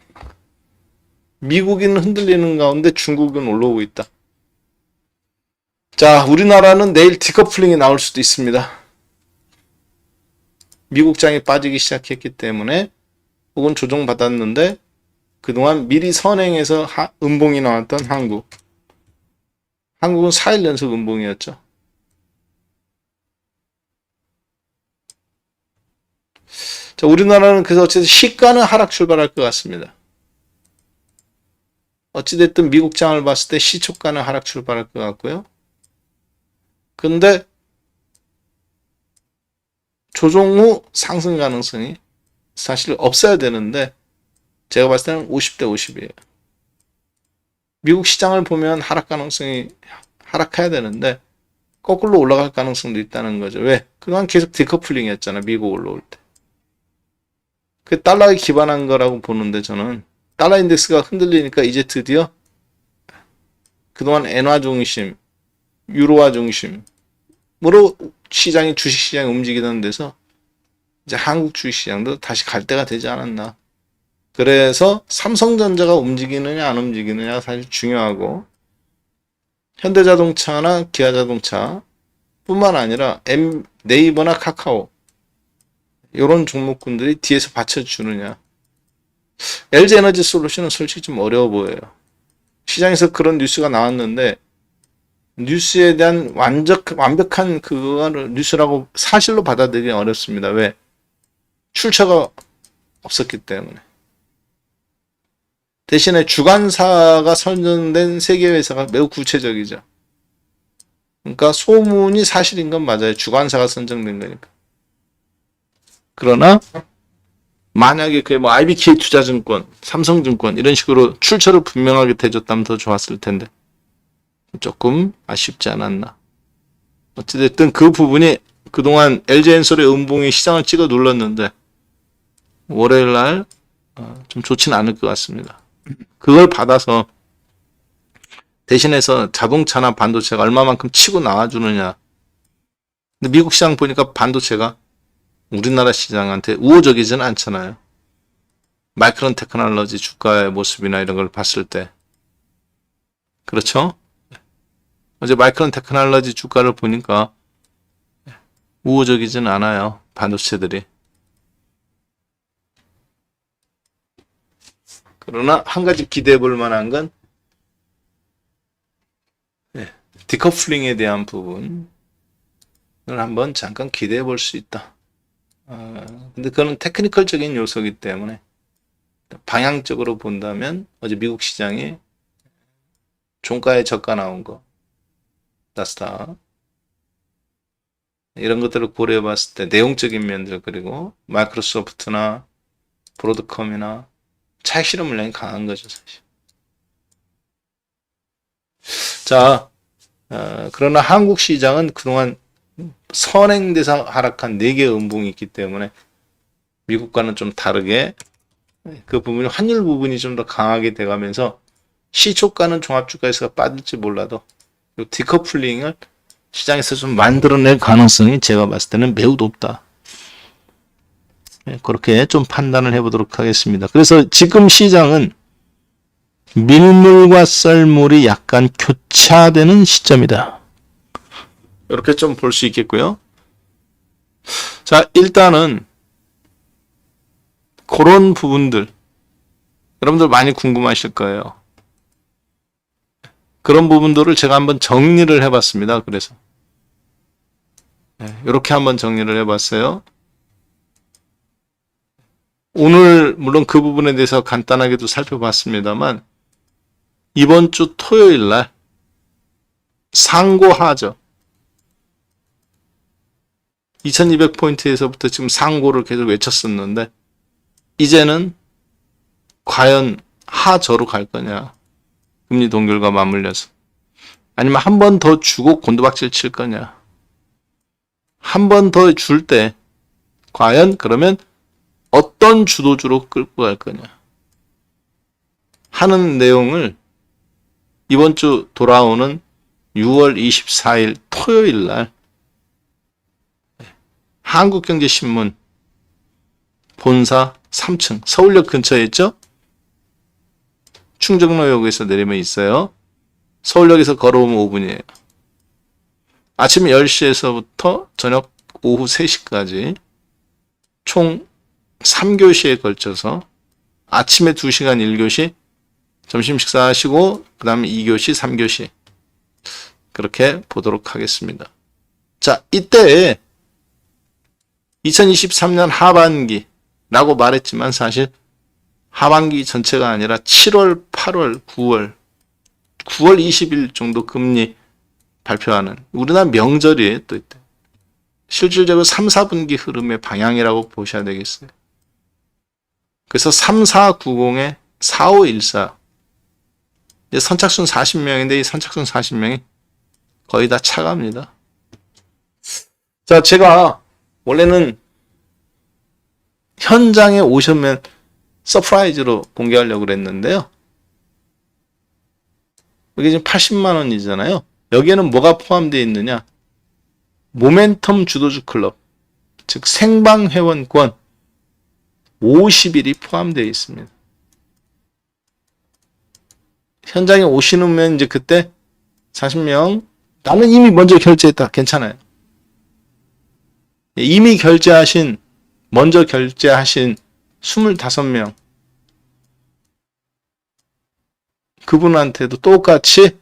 미국인 흔들리는 가운데 중국은 올라오고 있다. 자, 우리나라는 내일 디커플링이 나올 수도 있습니다. 미국장이 빠지기 시작했기 때문에 혹은 조정받았는데 그동안 미리 선행해서 음봉이 나왔던 한국. 한국은 4일 연속 음봉이었죠. 자, 우리나라는 그래서 어쨌든 시가는 하락 출발할 것 같습니다. 어찌됐든 미국장을 봤을 때 시초가는 하락 출발할 것 같고요. 근데 조정 후 상승 가능성이 사실 없어야 되는데 제가 봤을 때는 50대 50이에요. 미국 시장을 보면 하락 가능성이 하락해야 되는데 거꾸로 올라갈 가능성도 있다는 거죠. 왜? 그동안 계속 디커플링이었잖아. 미국 올라올 때. 그 달러에 기반한 거라고 보는데 저는 달러 인덱스가 흔들리니까 이제 드디어 그동안 엔화 중심, 유로화 중심으로 시장이 주식시장이 움직이던 데서 이제 한국 주식시장도 다시 갈 때가 되지 않았나. 그래서 삼성전자가 움직이느냐 안 움직이느냐가 사실 중요하고, 현대자동차나 기아자동차 뿐만 아니라 네이버나 카카오 이런 종목군들이 뒤에서 받쳐주느냐. LG에너지솔루션은 솔직히 좀 어려워 보여요. 시장에서 그런 뉴스가 나왔는데 뉴스에 대한 완벽한 그거를 뉴스라고 사실로 받아들이기 어렵습니다. 왜? 출처가 없었기 때문에. 대신에 주관사가 선정된 세계회사가 매우 구체적이죠. 그러니까 소문이 사실인 건 맞아요. 주관사가 선정된 거니까. 그러나 만약에 그게 뭐 IBK 투자증권, 삼성증권 이런 식으로 출처를 분명하게 대줬다면 더 좋았을 텐데 조금 아쉽지 않았나. 어찌됐든 그 부분이 그동안 LG엔솔의 음봉이 시장을 찍어 눌렀는데 월요일날 좀 좋지는 않을 것 같습니다. 그걸 받아서 대신해서 자동차나 반도체가 얼마만큼 치고 나와주느냐. 근데 미국 시장 보니까 반도체가 우리나라 시장한테 우호적이지는 않잖아요. 마이크론 테크놀로지 주가의 모습이나 이런 걸 봤을 때. 그렇죠? 어제 마이크론 테크놀로지 주가를 보니까 우호적이지는 않아요. 반도체들이. 그러나 한 가지 기대해 볼 만한 건 디커플링에 대한 부분을 한번 잠깐 기대해 볼 수 있다. 근데 그거는 테크니컬적인 요소이기 때문에 방향적으로 본다면 어제 미국 시장이 종가에 저가 나온 거, 나스닥 이런 것들을 고려해 봤을 때 내용적인 면들, 그리고 마이크로소프트나 브로드컴이나 차익 실현 물량이 강한 거죠, 사실. 자, 그러나 한국 시장은 그동안 선행돼서 하락한 4개의 음봉이 있기 때문에 미국과는 좀 다르게 그 부분이 환율 부분이 좀 더 강하게 돼가면서 시초가는 종합주가에서 빠질지 몰라도 이 디커플링을 시장에서 좀 만들어낼 가능성이 제가 봤을 때는 매우 높다. 그렇게 좀 판단을 해보도록 하겠습니다. 그래서 지금 시장은 밀물과 썰물이 약간 교차되는 시점이다. 이렇게 좀 볼 수 있겠고요. 자, 일단은 그런 부분들 여러분들 많이 궁금하실 거예요. 그런 부분들을 제가 한번 정리를 해봤습니다. 그래서 이렇게 한번 정리를 해봤어요. 오늘 물론 그 부분에 대해서 간단하게도 살펴봤습니다만 이번 주 토요일 날 상고하죠. 2200포인트에서부터 지금 상고를 계속 외쳤었는데 이제는 과연 하저로 갈 거냐, 금리 동결과 맞물려서, 아니면 한 번 더 주고 곤두박질 칠 거냐. 한 번 더 줄 때 과연 그러면 어떤 주도주로 끌고 갈 거냐 하는 내용을 이번 주 돌아오는 6월 24일 토요일 날 한국경제신문 본사 3층 서울역 근처에 있죠? 충정로역에서 내리면 있어요. 서울역에서 걸어오면 5분이에요. 아침 10시에서부터 저녁 오후 3시까지 총 3교시에 걸쳐서 아침에 2시간 1교시, 점심 식사하시고 그 다음에 2교시, 3교시 그렇게 보도록 하겠습니다. 자, 이때 2023년 하반기라고 말했지만 사실 하반기 전체가 아니라 7월, 8월, 9월 20일 정도 금리 발표하는 우리나라 명절이 또 있대. 실질적으로 3, 4분기 흐름의 방향이라고 보셔야 되겠어요. 그래서 3490에 4514 선착순 40명인데 이 선착순 40명이 거의 다 차갑니다. 자, 제가 원래는 현장에 오시면 서프라이즈로 공개하려고 그랬는데요. 이게 지금 80만 원이잖아요. 여기에는 뭐가 포함되어 있느냐? 모멘텀 주도주 클럽, 즉 생방 회원권 50일이 포함되어 있습니다. 현장에 오시면 이제 그때 40명, 나는 이미 먼저 결제했다. 괜찮아요. 이미 먼저 결제하신 25명, 그분한테도 똑같이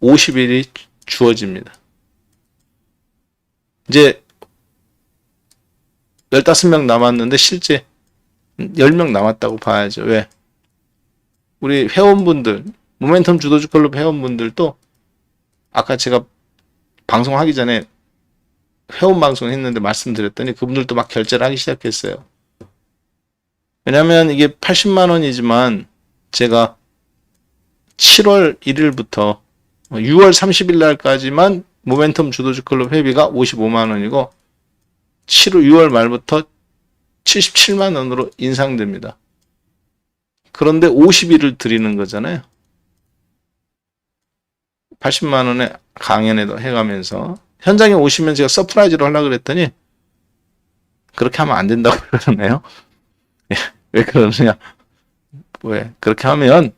50일이 주어집니다. 이제 15명 남았는데 실제 10명 남았다고 봐야죠. 왜? 우리 회원분들, 모멘텀 주도주 클럽 회원분들도 아까 제가 방송하기 전에 회원 방송 했는데 말씀드렸더니 그분들도 막 결제를 하기 시작했어요. 왜냐면 이게 80만 원이지만 제가 7월 1일부터 6월 30일 날까지만 모멘텀 주도주 클럽 회비가 55만 원이고 6월 말부터 77만 원으로 인상됩니다. 그런데 50일을 드리는 거잖아요. 80만 원에 강연에도 해가면서 현장에 오시면 제가 서프라이즈로 하려고 그랬더니 그렇게 하면 안 된다고 그러네요. 왜 그러느냐? 왜 그렇게 하면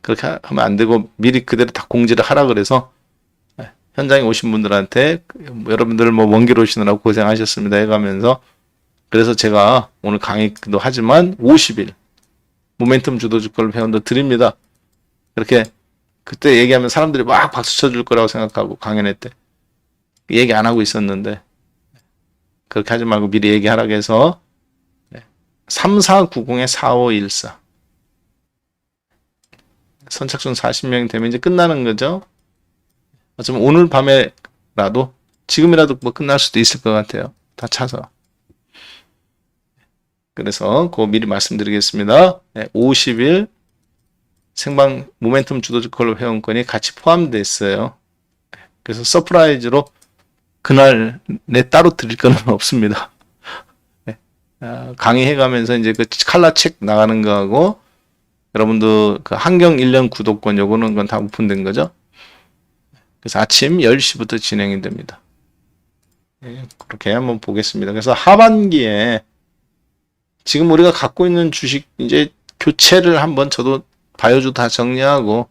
그렇게 하면 안 되고 미리 그대로 다 공지를 하라 그래서 현장에 오신 분들한테 여러분들 뭐 먼 길 오시느라고 고생하셨습니다 해가면서 그래서 제가 오늘 강의도 하지만 50일 모멘텀 주도주 클럽 회원도 드립니다. 그렇게 그때 얘기하면 사람들이 막 박수 쳐줄 거라고 생각하고 강연회 때 얘기 안 하고 있었는데 그렇게 하지 말고 미리 얘기하라고 해서 3490-4514 선착순 40명이 되면 이제 끝나는 거죠. 어쩌면 오늘 밤에라도 지금이라도 뭐 끝날 수도 있을 것 같아요. 다 차서. 그래서 그거 미리 말씀드리겠습니다. 50일 생방 모멘텀 주도주 클럽 회원권이 같이 포함되어 있어요. 그래서 서프라이즈로 그날 따로 드릴 건 없습니다. 강의해가면서 이제 그 칼라 책 나가는 거하고 여러분도 그 한경 1년 구독권 요거는 건 다 오픈된 거죠. 그래서 아침 10시부터 진행이 됩니다. 그렇게 한번 보겠습니다. 그래서 하반기에 지금 우리가 갖고 있는 주식 이제 교체를 한번 저도 바이오주 다 정리하고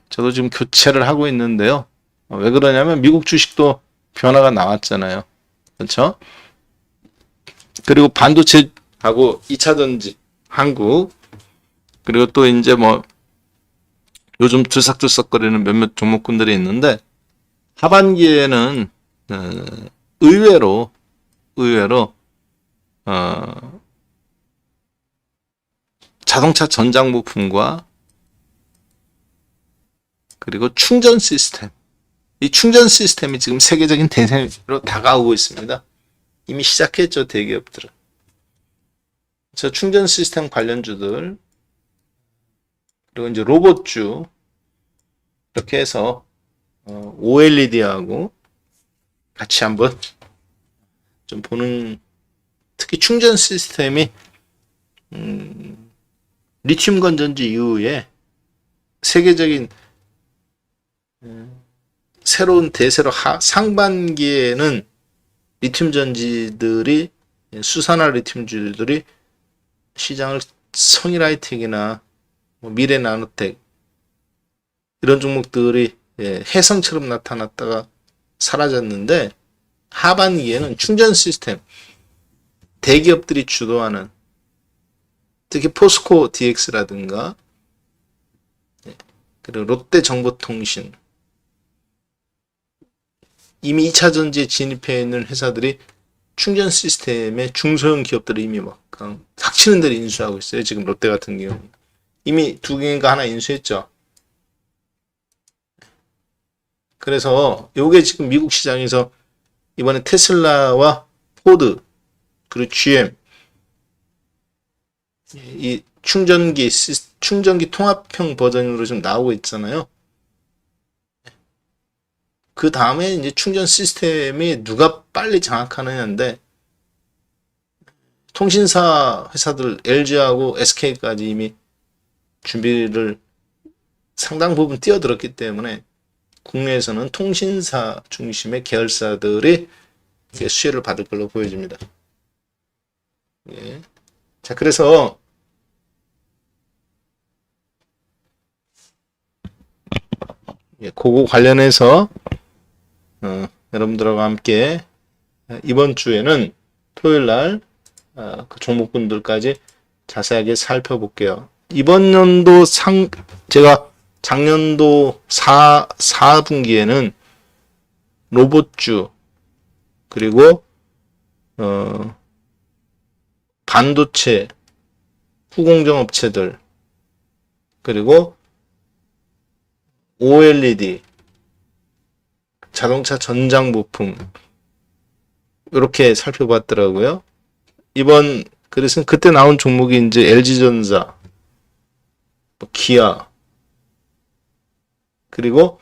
저도 지금 교체를 하고 있는데요. 왜 그러냐면 미국 주식도 변화가 나왔잖아요. 그렇죠? 그리고 반도체하고 2차전지 한국 그리고 또 이제 뭐 요즘 들썩들썩거리는 몇몇 종목군들이 있는데 하반기에는 의외로 자동차 전장 부품과 그리고 충전 시스템 이 충전 시스템이 지금 세계적인 대세로 다가오고 있습니다. 이미 시작했죠. 대기업들은. 저 충전 시스템 관련주들 그리고 이제 로봇주 이렇게 해서 OLED하고 같이 한번 좀 보는 특히 충전 시스템이 리튬 건전지 이후에 세계적인 새로운 대세로 상반기에는 리튬 전지들이 수산화 리튬주들이 시장을 성일하이텍이나 미래 나노텍 이런 종목들이 혜성처럼 나타났다가 사라졌는데 하반기에는 충전 시스템 대기업들이 주도하는 특히 포스코 DX라든가 그리고 롯데정보통신 이미 2차 전지에 진입해 있는 회사들이 충전 시스템의 중소형 기업들을 이미 막 닥치는 대로 인수하고 있어요. 지금 롯데 같은 경우 이미 2개인가 하나 인수했죠. 그래서 요게 지금 미국 시장에서 이번에 테슬라와 포드 그리고 GM 이 충전기 통합형 버전으로 좀 나오고 있잖아요. 그 다음에 이제 충전 시스템이 누가 빨리 장악하느냐인데 통신사 회사들 LG하고 SK까지 이미 준비를 상당 부분 뛰어들었기 때문에 국내에서는 통신사 중심의 계열사들이 수혜를 받을 걸로 보여집니다. 예. 자, 그래서 그거 관련해서 여러분들과 함께 이번 주에는 토요일 날 그 종목군들까지 자세하게 살펴볼게요. 이번 연도 제가 작년도 4분기에는 로봇주 그리고 반도체 후공정 업체들 그리고 OLED 자동차 전장 부품 이렇게 살펴봤더라고요. 이번 그래서 그때 나온 종목이 이제 LG전자, 기아 그리고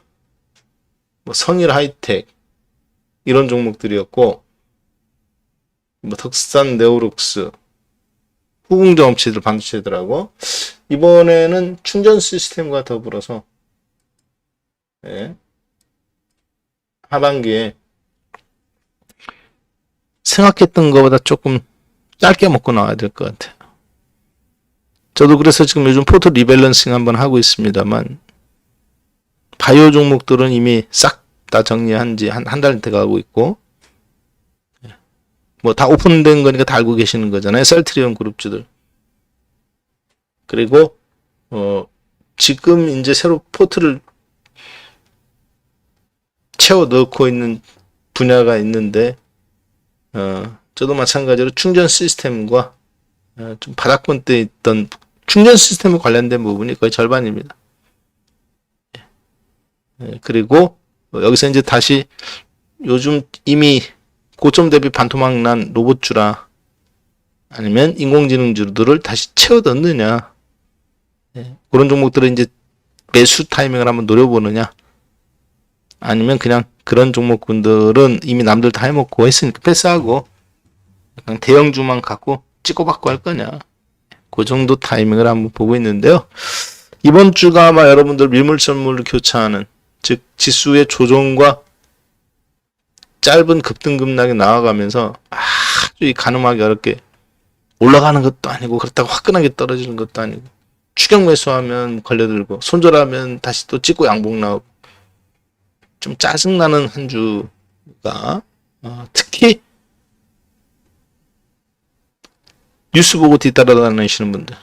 성일 하이텍 이런 종목들이었고 덕산 네오룩스 후공정 업체들 반도체들하고 이번에는 충전 시스템과 더불어서 하반기에 생각했던 것보다 조금 짧게 먹고 나와야 될 것 같아요. 저도 그래서 지금 요즘 포트 리밸런싱 한번 하고 있습니다만 바이오 종목들은 이미 싹 다 정리한 지 한 달 돼가고 있고 다 오픈된 거니까 다 알고 계시는 거잖아요. 셀트리온 그룹주들. 그리고 지금 이제 새로 포트를 채워 넣고 있는 분야가 있는데 저도 마찬가지로 충전 시스템과 좀 바닥권대에 있던 충전 시스템에 관련된 부분이 거의 절반입니다. 그리고 여기서 이제 다시 요즘 이미 고점 대비 반토막 난 로봇주라 아니면 인공지능주들을 다시 채워 넣느냐 그런 종목들을 이제 매수 타이밍을 한번 노려보느냐 아니면 그냥 그런 종목군들은 이미 남들 다 해먹고 했으니까 패스하고 그냥 대형주만 갖고 찍고 받고 할 거냐 그 정도 타이밍을 한번 보고 있는데요. 이번 주가 아마 여러분들 밀물선물을 교차하는 즉 지수의 조정과 짧은 급등급락이 나와가면서 아주 가늠하기 어렵게 올라가는 것도 아니고 그렇다고 화끈하게 떨어지는 것도 아니고 추격 매수하면 걸려들고 손절하면 다시 또 찍고 양봉 나오고 좀 짜증나는 한 주가 특히 뉴스 보고 뒤따라다니시는 분들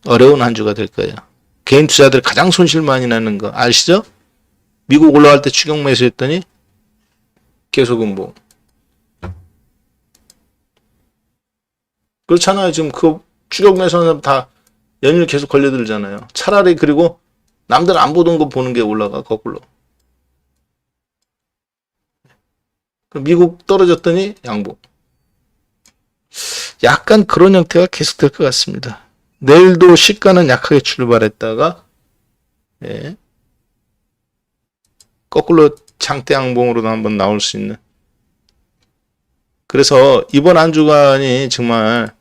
어려운 한 주가 될 거예요. 개인 투자들 가장 손실 많이 나는 거 아시죠? 미국 올라갈 때 추격 매수했더니 계속 음봉. 그렇잖아요. 지금 그 추격 매수는 다 연일 계속 걸려들잖아요. 차라리 그리고 남들 안 보던 거 보는 게 올라가 거꾸로. 미국 떨어졌더니 양봉. 약간 그런 형태가 계속될 것 같습니다. 내일도 시가는 약하게 출발했다가 거꾸로 장대 양봉으로도 한번 나올 수 있는. 그래서 이번 한 주간이 정말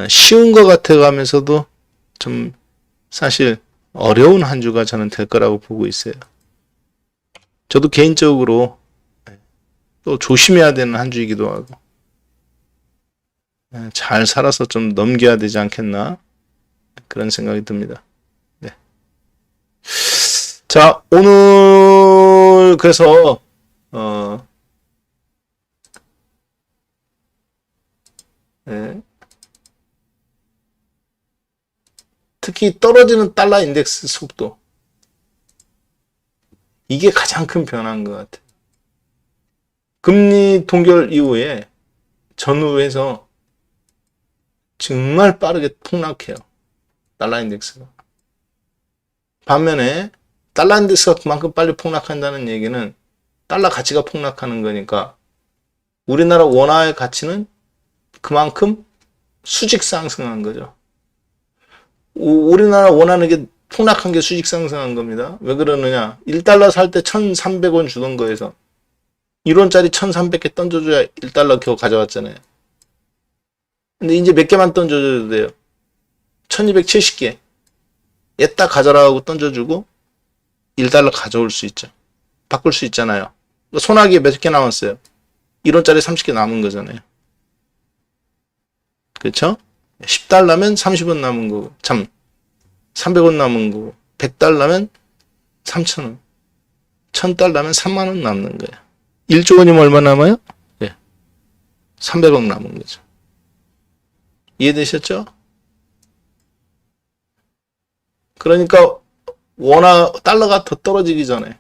쉬운 것 같아 가면서도 좀 사실 어려운 한 주가 저는 될 거라고 보고 있어요. 저도 개인적으로 또 조심해야 되는 한 주이기도 하고 잘 살아서 좀 넘겨야 되지 않겠나 그런 생각이 듭니다. 네. 자, 오늘 그래서 특히 떨어지는 달러 인덱스 속도 이게 가장 큰 변화인 것 같아요. 금리 동결 이후에 전후에서 정말 빠르게 폭락해요. 달러 인덱스가. 반면에 달러 인덱스가 그만큼 빨리 폭락한다는 얘기는 달러 가치가 폭락하는 거니까 우리나라 원화의 가치는 그만큼 수직 상승한 거죠. 우리나라 원화는 이게 폭락한 게 수직 상승한 겁니다. 왜 그러느냐? 1달러 살 때 1,300원 주던 거에서 1원짜리 1,300개 던져줘야 1달러 겨우 가져왔잖아요. 근데 이제 몇 개만 던져줘도 돼요. 1270개. 얘딱 가져라고 던져주고 1달러 가져올 수 있죠. 바꿀 수 있잖아요. 소나기에 몇 개 남았어요. 1원짜리 30개 남은 거잖아요. 그렇죠? 10달러면 30원 남은 거고, 300원 남은 거고, 100달러면 3,000원, 1000달러면 3만원 남는 거예요. 1조 원이면 얼마 남아요? 예. 300억 남은 거죠. 이해되셨죠? 그러니까 달러가 더 떨어지기 전에,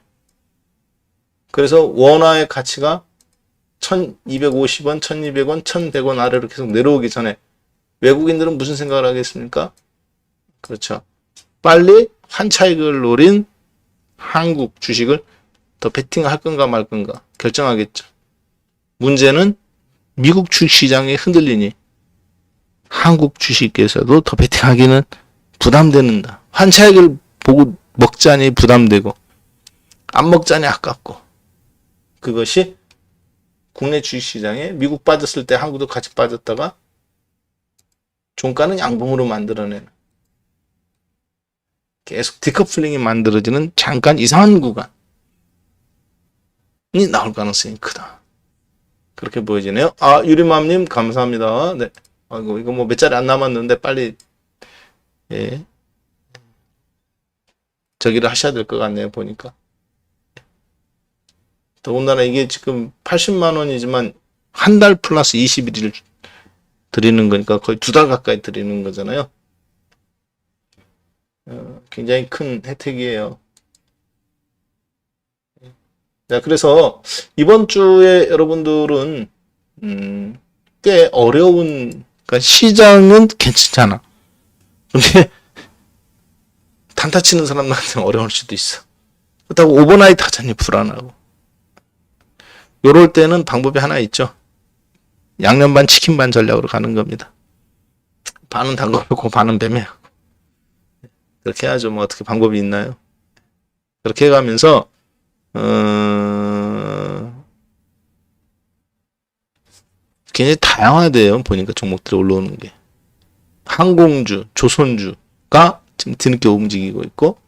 그래서 원화의 가치가 1250원, 1200원, 1100원 아래로 계속 내려오기 전에 외국인들은 무슨 생각을 하겠습니까? 그렇죠. 빨리 환차익을 노린 한국 주식을 더 베팅할 건가 말 건가 결정하겠죠. 문제는 미국 주식시장이 흔들리니 한국 주식에서도 더 베팅하기는 부담되는다. 환차익을 보고 먹자니 부담되고 안 먹자니 아깝고, 그것이 국내 주식시장에 미국 빠졌을 때 한국도 같이 빠졌다가 종가는 양봉으로 만들어내는, 계속 디커플링이 만들어지는 잠깐 이상한 구간이 나올 가능성이 크다. 그렇게 보여지네요. 유리맘님 감사합니다. 네. 아이고, 이거 뭐 몇 자리 안 남았는데 빨리, 예. 저기를 하셔야 될 것 같네요, 보니까. 더군다나 이게 지금 80만 원이지만 한 달 플러스 21일 드리는 거니까 거의 2달 가까이 드리는 거잖아요. 굉장히 큰 혜택이에요. 자, 그래서 이번 주에 여러분들은 꽤 어려운, 그러니까 시장은 괜찮잖아. 근데 단타 치는 사람한테는 어려울 수도 있어. 그렇다고 오버나이트 하자니 불안하고. 요럴 때는 방법이 하나 있죠. 양념 반 치킨 반 전략으로 가는 겁니다. 반은 담궈놓고 반은 매매하고. 그렇게 해야죠. 뭐 어떻게 방법이 있나요? 그렇게 해가면서 굉장히 다양하대요. 보니까 종목들이 올라오는 게. 항공주, 조선주가 지금 뒤늦게 움직이고 있고,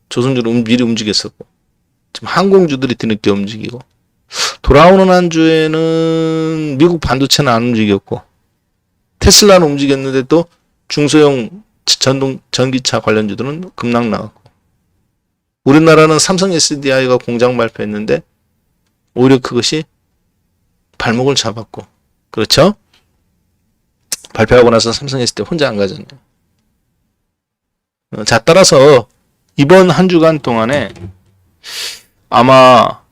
조선주는 미리 움직였었고, 지금 항공주들이 뒤늦게 움직이고, 돌아오는 한 주에는 미국 반도체는 안 움직였고, 테슬라는 움직였는데 또 중소형 전기차 관련주들은 급락 나왔고, 우리나라는 삼성 SDI가 공장 발표했는데 오히려 그것이 발목을 잡았고, 그렇죠? 발표하고 나서 삼성 SDI 혼자 안 가잖아요. 자, 따라서 이번 한 주간 동안에 아마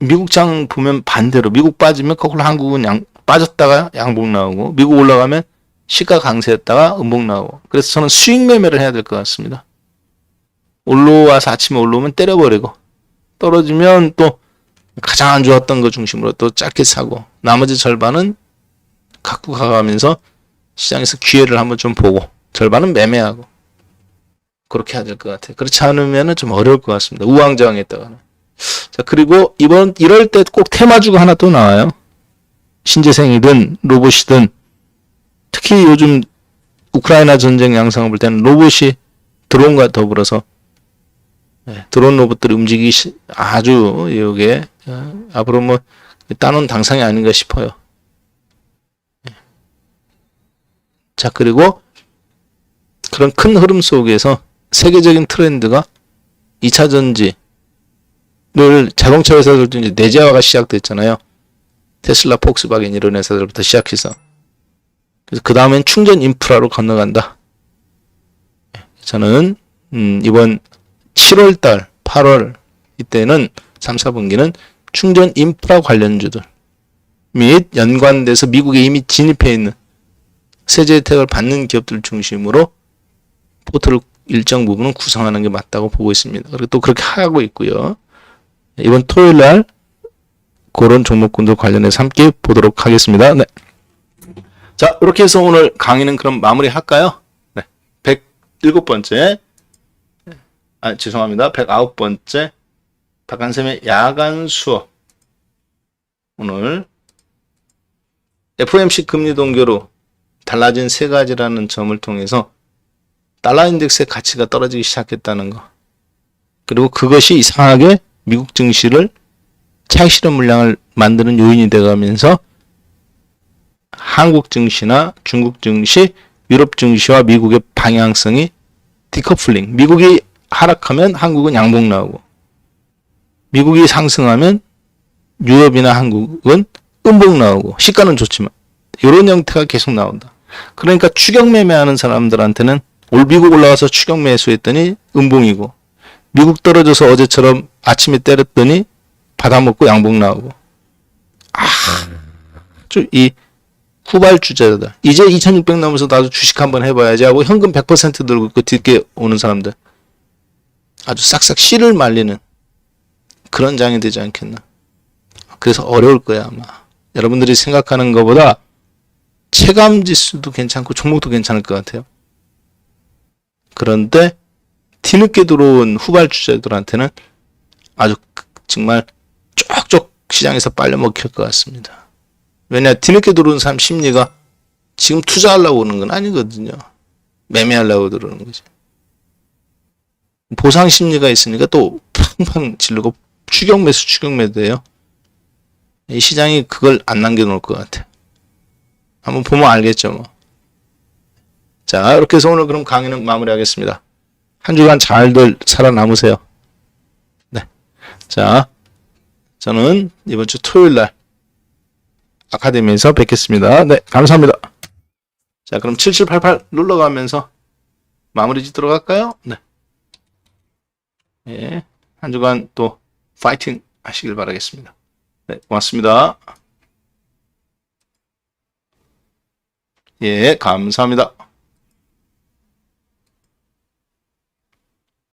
미국장 보면 반대로, 미국 빠지면 거꾸로 한국은 빠졌다가 양봉 나오고, 미국 올라가면 시가 강세였다가 음봉 나오고. 그래서 저는 수익 매매를 해야 될 것 같습니다. 올라와서 아침에 올라오면 때려버리고, 떨어지면 또 가장 안 좋았던 거 중심으로 또 짧게 사고, 나머지 절반은 갖고 가가면서 시장에서 기회를 한번 좀 보고, 절반은 매매하고, 그렇게 해야 될 것 같아요. 그렇지 않으면 좀 어려울 것 같습니다. 우왕좌왕했다가는. 자, 그리고 이럴 때 꼭 테마주가 하나 또 나와요. 신재생이든 로봇이든, 특히 요즘 우크라이나 전쟁 양상을 볼 때는 로봇이 드론과 더불어서, 드론 로봇들이 움직이기 아주 이게 앞으로 뭐 따놓은 당상이 아닌가 싶어요. 자, 그리고 그런 큰 흐름 속에서 세계적인 트렌드가 2차 전지를 자동차 회사들도 이제 내재화가 시작됐잖아요. 테슬라, 폭스바겐 이런 회사들부터 시작해서. 그래서 그 다음엔 충전 인프라로 건너간다. 저는 이번 7월달, 8월 이때는 3, 4분기는 충전 인프라 관련주들 및 연관돼서 미국에 이미 진입해 있는 세제 혜택을 받는 기업들 중심으로 포트를 일정 부분은 구성하는 게 맞다고 보고 있습니다. 그리고 또 그렇게 하고 있고요. 이번 토요일날 그런 종목군들 관련해서 함께 보도록 하겠습니다. 네. 자, 이렇게 해서 오늘 강의는 그럼 마무리 할까요? 네. 107번째, 죄송합니다. 109번째 박한샘의 야간 수업. 오늘 FOMC 금리 동결로 달라진 세 가지라는 점을 통해서 달러 인덱스의 가치가 떨어지기 시작했다는 거. 그리고 그것이 이상하게 미국 증시를 차익 실현 물량을 만드는 요인이 되어가면서 한국 증시나 중국 증시, 유럽 증시와 미국의 방향성이 디커플링. 미국이 하락하면 한국은 양봉 나오고, 미국이 상승하면 유럽이나 한국은 음봉 나오고, 시가는 좋지만 이런 형태가 계속 나온다. 그러니까 추격 매매하는 사람들한테는 미국 올라가서 추격 매수했더니 음봉이고, 미국 떨어져서 어제처럼 아침에 때렸더니 받아먹고 양봉 나오고, 아주 이 후발주자다. 이제 2600 넘어서 나도 주식 한번 해봐야지 하고 현금 100% 들고 그 뒤에 오는 사람들, 아주 싹싹 씨를 말리는 그런 장이 되지 않겠나. 그래서 어려울 거야 아마. 여러분들이 생각하는 것보다 체감지수도 괜찮고 종목도 괜찮을 것 같아요. 그런데 뒤늦게 들어온 후발주자들한테는 아주 정말 쪽쪽 시장에서 빨려먹힐 것 같습니다. 왜냐, 뒤늦게 들어온 사람 심리가 지금 투자하려고 오는 건 아니거든요. 매매하려고 들어오는 거지. 보상 심리가 있으니까 또 팡팡 지르고 추격 매도예요. 이 시장이 그걸 안 남겨놓을 것 같아요. 한번 보면 알겠죠 뭐. 자, 이렇게 해서 오늘 그럼 강의는 마무리하겠습니다. 한 주간 잘들 살아남으세요. 네. 자, 저는 이번 주 토요일 날 아카데미에서 뵙겠습니다. 네, 감사합니다. 자, 그럼 7788 눌러가면서 마무리 짓도록 할까요? 네. 예, 한 주간 또 파이팅 하시길 바라겠습니다. 네, 고맙습니다. 예, 감사합니다.